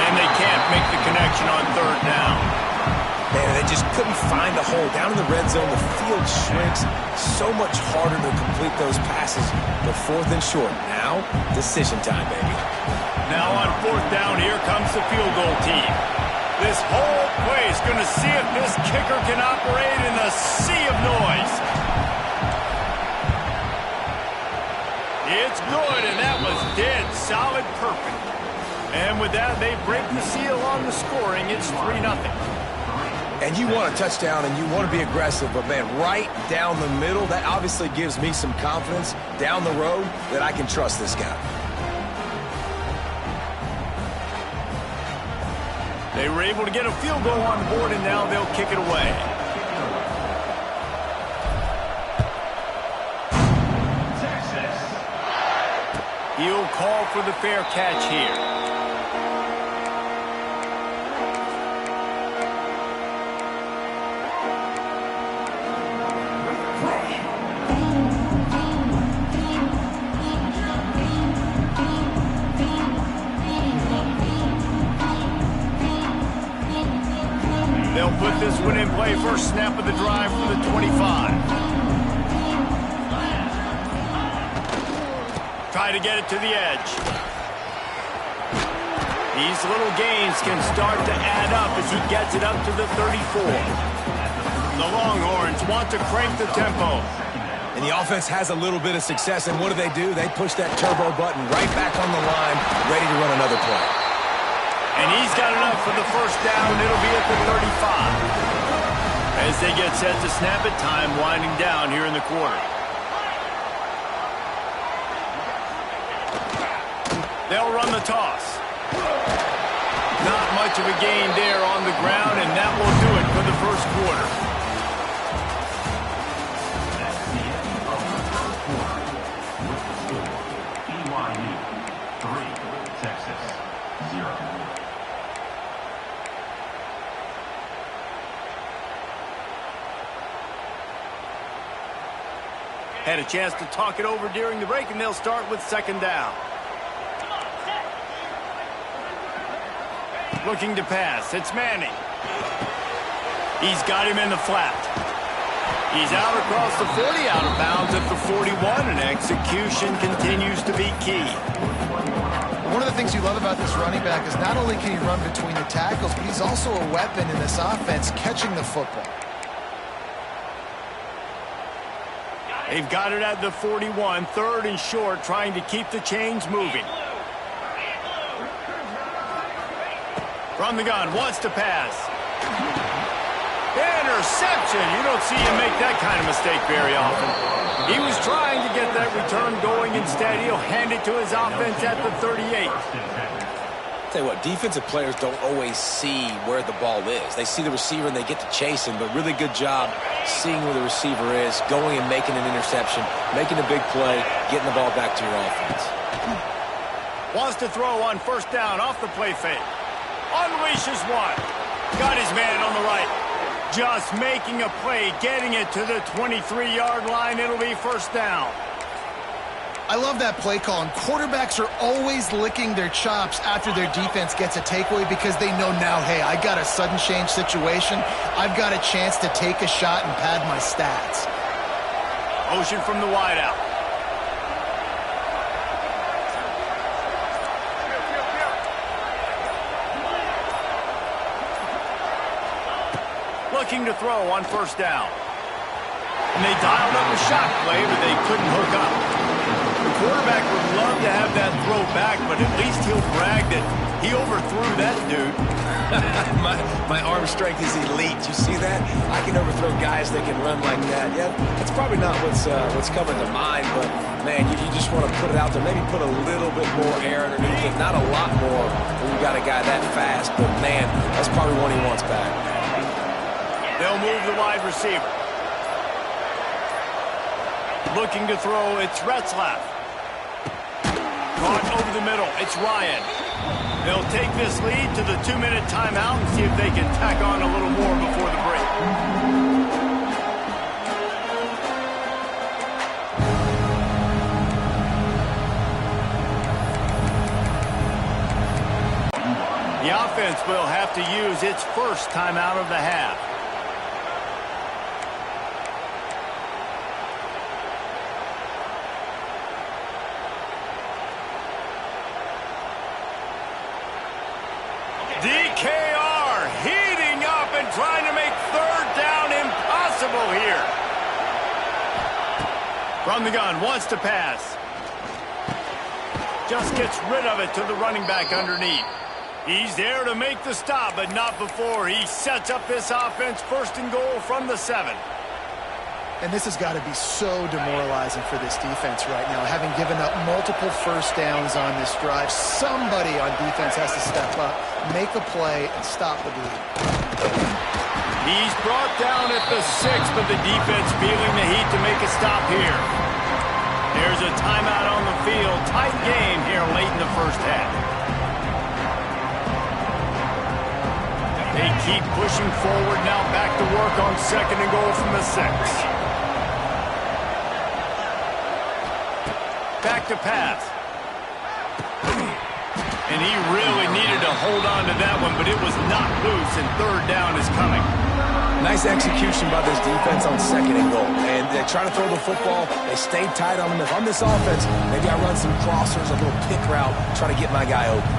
And they can't make the connection on third down. Man, they just couldn't find a hole. Down in the red zone, the field shrinks. So much harder to complete those passes. But 4th and short. Now, decision time, baby. Now on 4th down, here comes the field goal team. This whole play is going to see if this kicker can operate in the sea of noise. It's good, and that was dead solid perfect. And with that, they break the seal on the scoring. It's 3-0. And you want a touchdown and you want to be aggressive, but man, right down the middle, that obviously gives me some confidence down the road that I can trust this guy. They were able to get a field goal on the board, and now they'll kick it away. He'll call for the fair catch here. They'll put this one in play. First snap of the drive for the 25. Try to get it to the edge. These little gains can start to add up as he gets it up to the 34. The Longhorns want to crank the tempo. And the offense has a little bit of success, and what do? They push that turbo button right back on the line, ready to run another play. And he's got enough for the first down. It'll be at the 35. As they get set to snap it, time winding down here in the quarter. They'll run the toss. Not much of a gain there on the ground, and that will do it for the first quarter. BYU 3, Texas 0. Had a chance to talk it over during the break, and they'll start with 2nd down. Looking to pass. It's Manning. He's got him in the flat. He's out across the 40, out of bounds at the 41, and execution continues to be key. One of the things you love about this running back is not only can he run between the tackles, but he's also a weapon in this offense catching the football. They've got it at the 41, 3rd and short, trying to keep the chains moving. From the gun, wants to pass. Interception. You don't see him make that kind of mistake very often. He was trying to get that return going. Instead, he'll hand it to his offense at the 38. tell you what, defensive players don't always see where the ball is. They see the receiver and they get to chase him, but really good job seeing where the receiver is, going and making an interception, making a big play, getting the ball back to your offense. Wants to throw on first down off the play fake. Unleashes one. Got his man on the right. Just making a play, getting it to the 23-yard line. It'll be first down. I love that play call, and quarterbacks are always licking their chops after their defense gets a takeaway because they know now, hey, I got a sudden change situation. I've got a chance to take a shot and pad my stats. Motion from the wideout. Looking to throw on first down. And they dialed up a shot play, but they couldn't hook up. The quarterback would love to have that throw back, but at least he'll brag that he overthrew that dude. my arm strength is elite. You see that? I can overthrow guys that can run like that. Yeah, that's probably not what's coming to mind, but, man, you just want to put it out there. Maybe put a little bit more air underneath it. Not a lot more when you got a guy that fast, but, man, that's probably one he wants back. They'll move the wide receiver. Looking to throw, it's Retzlaff. Caught over the middle, it's Ryan. They'll take this lead to the 2-minute timeout and see if they can tack on a little more before the break. The offense will have to use its first timeout of the half. DKR heating up and trying to make third down impossible here. From the gun, wants to pass. Just gets rid of it to the running back underneath. He's there to make the stop, but not before he sets up this offense first and goal from the 7. And this has got to be so demoralizing for this defense right now. Having given up multiple first downs on this drive, somebody on defense has to step up, make a play, and stop the bleed. He's brought down at the 6, but the defense feeling the heat to make a stop here. There's a timeout on the field. Tight game here late in the first half. They keep pushing forward now, back to work on second and goal from the 6. Back to pass. And he really needed to hold on to that one, but it was not loose, and third down is coming. Nice execution by this defense on second and goal. And they're trying to throw the football. They stayed tight on him. If I'm this offense, maybe I run some crossers, a little pick route, try to get my guy open.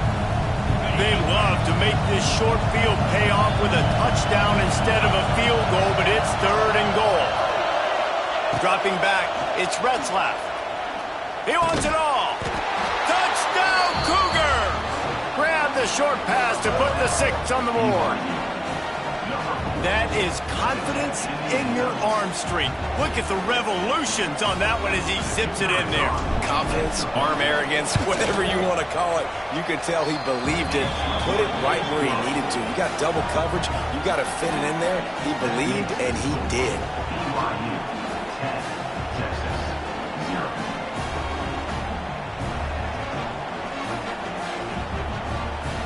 They love to make this short field pay off with a touchdown instead of a field goal, but it's third and goal. Dropping back, it's Retzlaff. He wants it all. Touchdown, Cougar! Grab the short pass to put the 6 on the board. That is confidence in your arm strength. Look at the revolutions on that one as he zips it in there. Confidence, arm arrogance, whatever you want to call it. You could tell he believed it. Put it right where he needed to. You got double coverage. You got to fit it in there. He believed, and he did.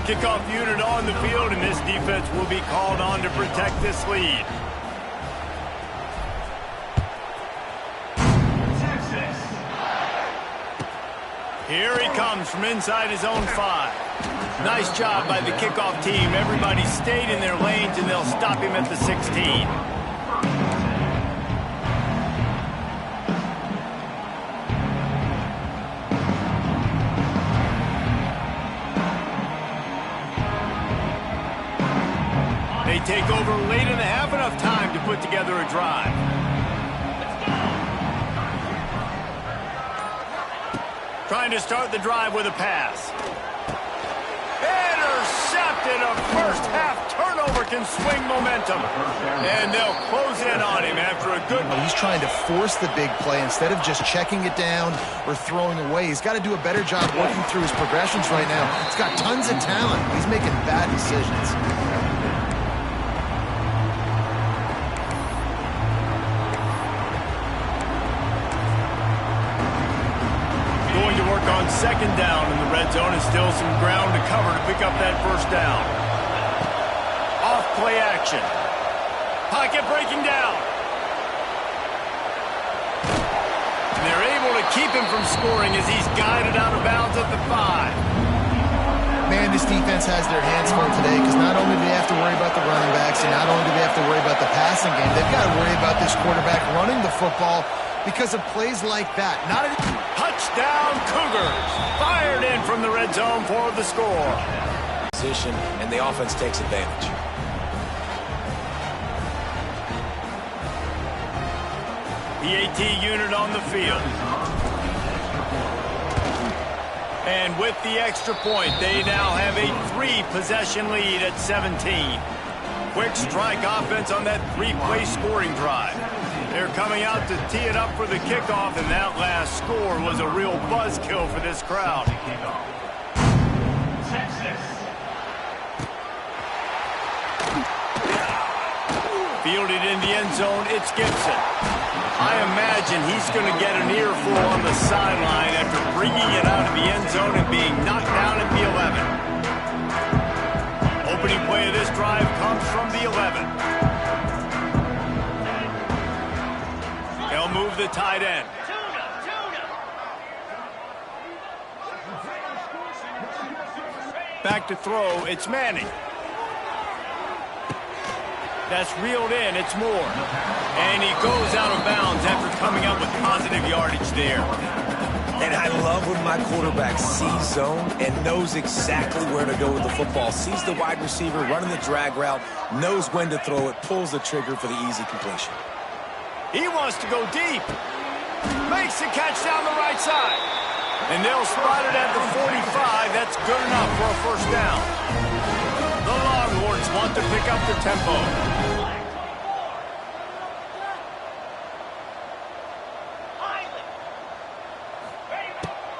Kickoff unit on the field, and this defense will be called on to protect this lead. Here he comes from inside his own 5. Nice job by the kickoff team. Everybody stayed in their lanes, and they'll stop him at the 16. They take over late in the half, enough time to put together a drive. Trying to start the drive with a pass. Intercepted, a first half turnover can swing momentum. And they'll close in on him after a good... He's trying to force the big play instead of just checking it down or throwing away. He's got to do a better job working through his progressions right now. He's got tons of talent. He's making bad decisions. Going to work on second down in the red zone, and still some ground to cover to pick up that first down. Off play action. Pocket breaking down. And they're able to keep him from scoring as he's guided out of bounds at the 5. Man, this defense has their hands full today because not only do they have to worry about the running backs and not only do they have to worry about the passing game, they've got to worry about this quarterback running the football because of plays like that. Not a touchdown Cougars. Fired in from the red zone for the score. Position, and the offense takes advantage. PAT unit on the field. And with the extra point, they now have a 3-possession lead at 17. Quick strike offense on that 3-play scoring drive. They're coming out to tee it up for the kickoff, and that last score was a real buzzkill for this crowd. Fielded in the end zone, it's Gibson. I imagine he's going to get an earful on the sideline after bringing it out of the end zone and being knocked down at the 11. Opening play of this drive comes from the 11. They'll move the tight end. Back to throw, it's Manning. That's reeled in, it's Moore. And he goes out of bounds after coming up with positive yardage there. And I love when my quarterback sees zone and knows exactly where to go with the football. Sees the wide receiver running the drag route, knows when to throw it, pulls the trigger for the easy completion. He wants to go deep. Makes the catch down the right side. And they'll spot it at the 45. That's good enough for a first down. The Longhorns want to pick up the tempo.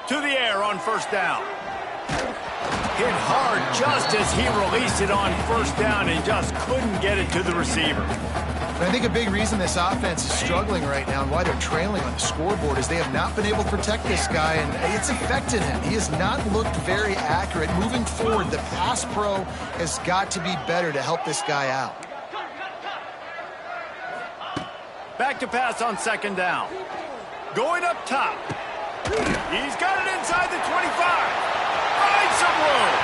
To the air on first down. Hit hard just as he released it on first down and just couldn't get it to the receiver. I think a big reason this offense is struggling right now and why they're trailing on the scoreboard is they have not been able to protect this guy, and it's affected him. He has not looked very accurate. Moving forward, the pass pro has got to be better to help this guy out. Back to pass on second down. Going up top. He's got it inside the 25. Finds some room.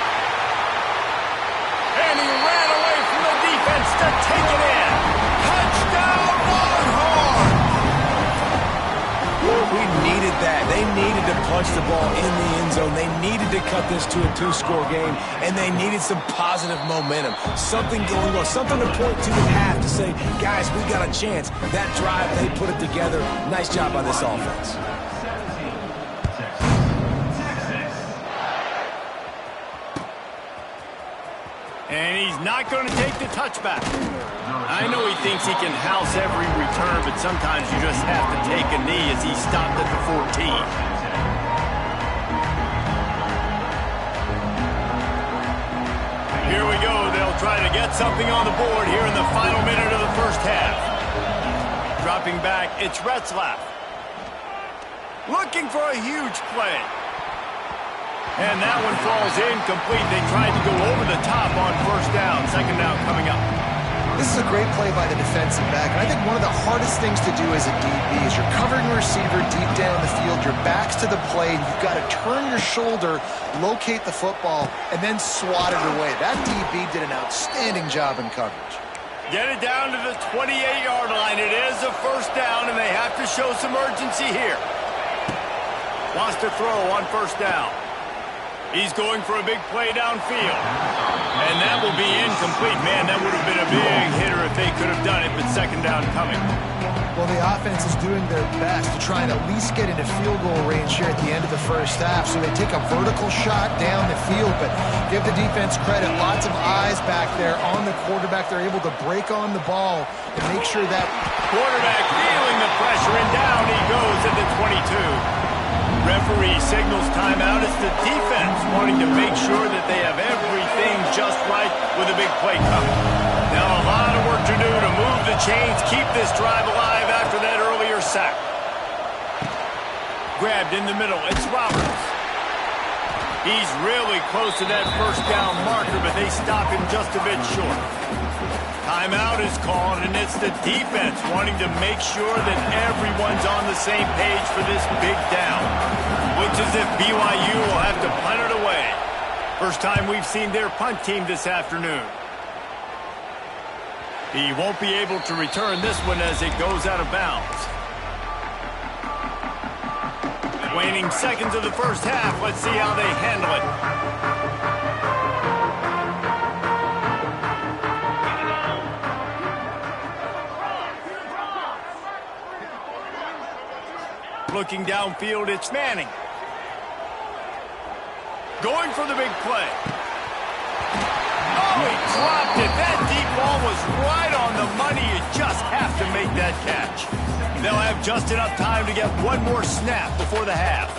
And he ran away from the defense to take it in. Touchdown, Longhorn! We needed that. They needed to punch the ball in the end zone. They needed to cut this to a 2-score game, and they needed some positive momentum. Something going on, something to point to at half to say, guys, we got a chance. That drive, they put it together. Nice job by this offense. And he's not going to take the touchback. I know he thinks he can house every return, but sometimes you just have to take a knee as he stopped at the 14. Here we go. They'll try to get something on the board here in the final minute of the first half. Dropping back, it's Retzlaff. Looking for a huge play. And that one falls incomplete. They tried to go over the top on first down. Second down coming up. This is a great play by the defensive back. And I think one of the hardest things to do as a DB is you're covering a receiver deep down the field. Your back's to the play, and you've got to turn your shoulder, locate the football, and then swat it away. That DB did an outstanding job in coverage. Get it down to the 28-yard line. It is a first down, and they have to show some urgency here. Wants to throw on first down. He's going for a big play downfield. And that will be incomplete. Man, that would have been a big hitter if they could have done it, but second down coming. Well, the offense is doing their best to try and at least get into field goal range here at the end of the first half. So they take a vertical shot down the field, but give the defense credit. Lots of eyes back there on the quarterback. They're able to break on the ball and make sure that quarterback feeling the pressure, and down he goes at the 22. Referee signals timeout. It's the defense wanting to make sure that they have everything just right with a big play coming. Now a lot of work to do to move the chains, keep this drive alive after that earlier sack. Grabbed in the middle. It's Roberts. He's really close to that first down marker, but they stop him just a bit short. Timeout is called, and it's the defense wanting to make sure that everyone's on the same page for this big down. Looks as if BYU will have to punt it away. First time we've seen their punt team this afternoon. He won't be able to return this one as it goes out of bounds. Waning seconds of the first half. Let's see how they handle it. Looking downfield, it's Manning. Going for the big play. Oh, he dropped it. That deep ball was right on the money. You just have to make that catch. They'll have just enough time to get one more snap before the half.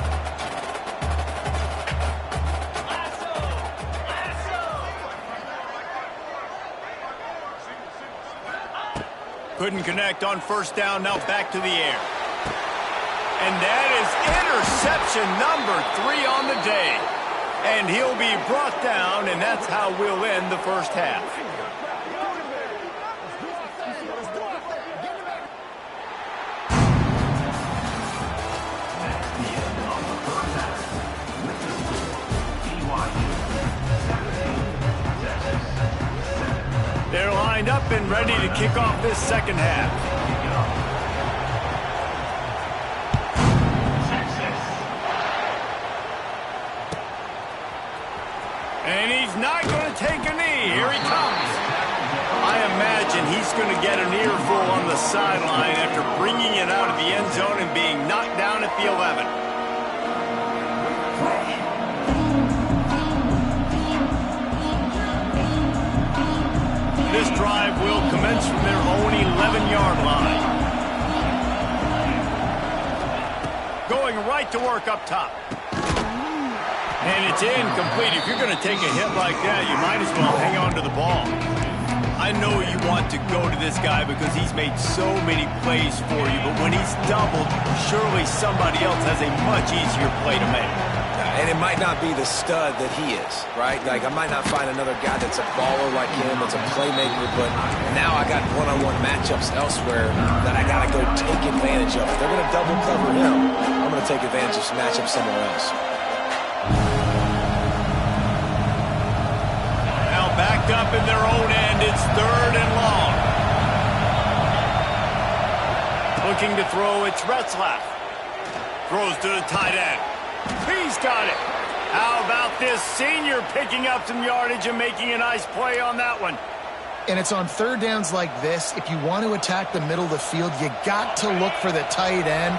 Couldn't connect on first down. Now back to the air. And that is interception number 3 on the day. And he'll be brought down, and that's how we'll end the first half. They're lined up and ready to kick off this second half. And he's not going to take a knee. Here he comes. I imagine he's going to get an earful on the sideline after bringing it out of the end zone and being knocked down at the 11. This drive will commence from their own 11-yard line. Going right to work up top. And it's incomplete. If you're going to take a hit like that, you might as well hang on to the ball. I know you want to go to this guy because he's made so many plays for you, but when he's doubled, surely somebody else has a much easier play to make. And it might not be the stud that he is, right? Like, I might not find another guy that's a baller like him, that's a playmaker, but now I got one-on-one matchups elsewhere that I got to go take advantage of. If they're going to double cover him, I'm going to take advantage of some matchups somewhere else. Now backed up in their own end, it's 3rd and long. Looking to throw, it's Retzlaff. Throws to the tight end. He's got it. How about this senior picking up some yardage and making a nice play on that one? And it's on third downs like this. If you want to attack the middle of the field, you got to look for the tight end.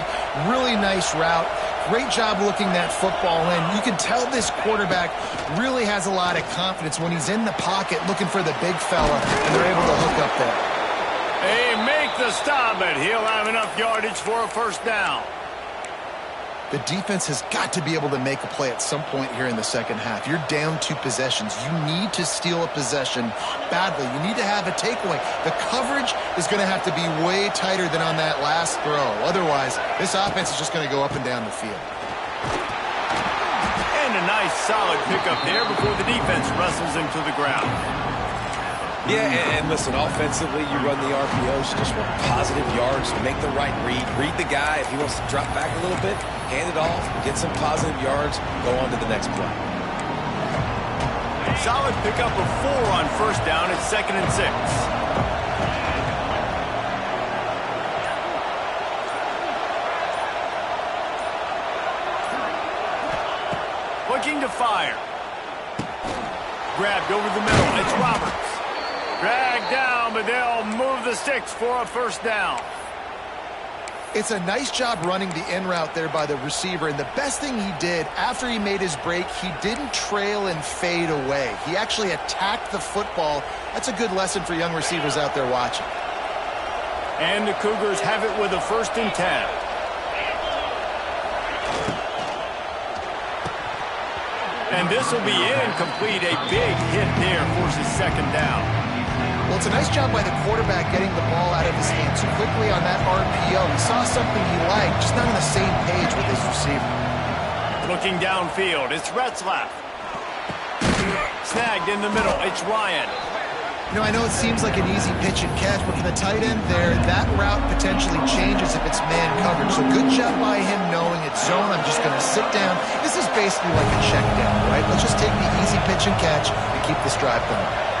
Really nice route. Great job looking that football in. You can tell this quarterback really has a lot of confidence when he's in the pocket looking for the big fella, and they're able to hook up there. They make the stop, but he'll have enough yardage for a first down. The defense has got to be able to make a play at some point here in the second half. You're down 2 possessions. You need to steal a possession badly. You need to have a takeaway. The coverage is going to have to be way tighter than on that last throw. Otherwise, this offense is just going to go up and down the field. And a nice solid pickup there before the defense wrestles him to the ground. Yeah, and listen, offensively, you run the RPOs, just want positive yards, make the right read the guy. If he wants to drop back a little bit, hand it off, get some positive yards, go on to the next play. Solid pickup of 4 on first down. It's 2nd and 6. Looking to fire. Grabbed over the middle. It's Roberts. Dragged down but they'll move the sticks for a first down. It's a nice job running the in route there by the receiver, and the best thing he did after he made his break, he didn't trail and fade away. He actually attacked the football. That's a good lesson for young receivers out there watching. And the Cougars have it with a 1st and 10. And this will be incomplete. A big hit there forces 2nd down. Well, it's a nice job by the quarterback getting the ball out of his hand too quickly on that RPO. He saw something he liked, just not on the same page with his receiver. Looking downfield, it's Retzlaff. Snagged in the middle, it's Ryan. You know, I know it seems like an easy pitch and catch, but for the tight end there, that route potentially changes if it's man coverage. So good job by him knowing it's zone. I'm just going to sit down. This is basically like a check down, right? Let's just take the easy pitch and catch and keep this drive going.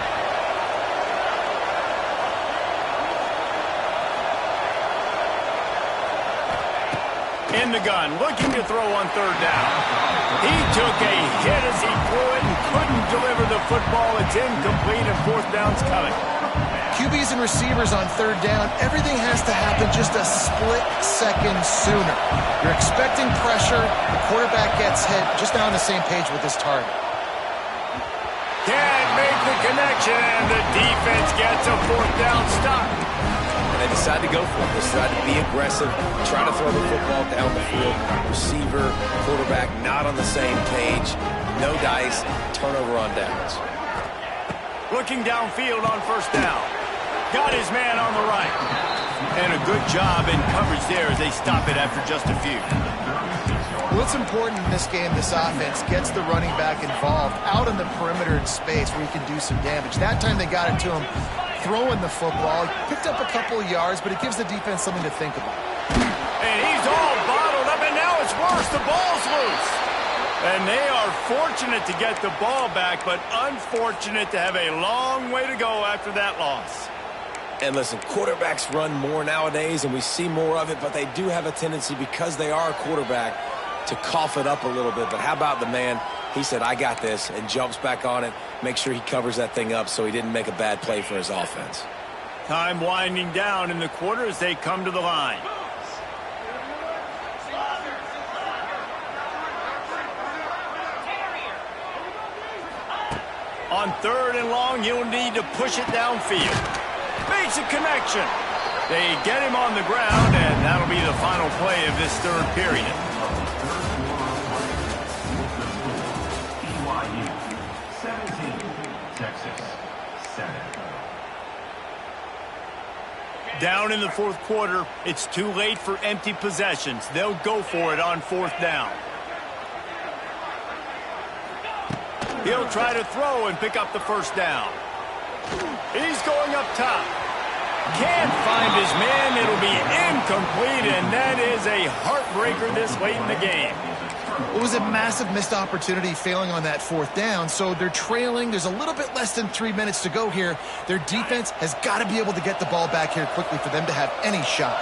In the gun, looking to throw on 3rd down. He took a hit as he threw it and couldn't deliver the football. It's incomplete and 4th down's coming. QBs and receivers on 3rd down, everything has to happen just a split second sooner. You're expecting pressure, the quarterback gets hit, just not on the same page with his target. Can't make the connection, and the defense gets a 4th down stop. They decide to go for it. They decide to be aggressive, try to throw the football down the field. Receiver, quarterback, not on the same page. No dice, turnover on downs. Looking downfield on 1st down. Got his man on the right. And a good job in coverage there as they stop it after just a few. What's important in this game, this offense gets the running back involved out on the perimeter in space where he can do some damage. That time they got it to him throwing the football. Picked up a couple of yards, but it gives the defense something to think about. And he's all bottled up, and now it's worse. The ball's loose. And they are fortunate to get the ball back, but unfortunate to have a long way to go after that loss. And listen, quarterbacks run more nowadays, and we see more of it, but they do have a tendency, because they are a quarterback, to cough it up a little bit. But how about the man? He said, I got this, and jumps back on it, make sure he covers that thing up so he didn't make a bad play for his offense. Time winding down in the quarter as they come to the line. On 3rd and long, you'll need to push it downfield. Makes a connection. They get him on the ground, and that'll be the final play of this 3rd period. Down in the 4th quarter, it's too late for empty possessions. They'll go for it on 4th down. He'll try to throw and pick up the 1st down. He's going up top. Can't find his man. It'll be incomplete, and that is a heartbreaker this late in the game. It was a massive missed opportunity failing on that 4th down, so they're trailing. There's a little bit less than 3 minutes to go here. Their defense has got to be able to get the ball back here quickly for them to have any shot.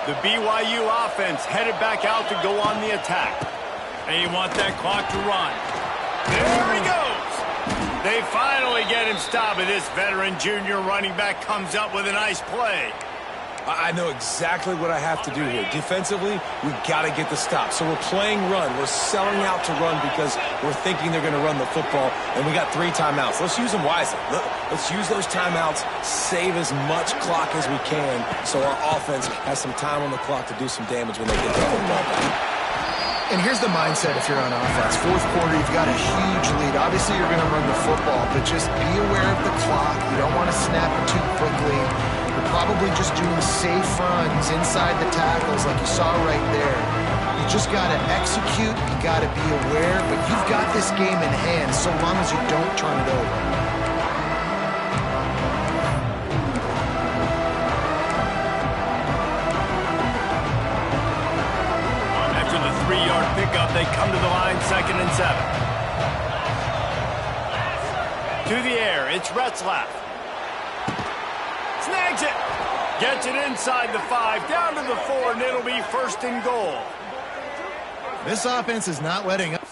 The BYU offense headed back out to go on the attack. They want that clock to run. There he goes. They finally get him stopped, and this veteran junior running back comes up with a nice play. I know exactly what I have to do here. Defensively, we've got to get the stop. So we're playing run. We're selling out to run because we're thinking they're going to run the football, and we got 3 timeouts. Let's use them wisely. Let's use those timeouts, save as much clock as we can so our offense has some time on the clock to do some damage when they get the football back. And here's the mindset if you're on offense. 4th quarter, you've got a huge lead. Obviously, you're going to run the football, but just be aware of the clock. You don't want to snap it too quickly. You're probably just doing safe runs inside the tackles like you saw right there. You just got to execute. You got to be aware, but you've got this game in hand so long as you don't turn it over. Pickup, they come to the line, 2nd and 7. To the air, it's Retzlaff. Snags it. Gets it inside the 5, down to the 4, and it'll be 1st and goal. This offense is not letting up.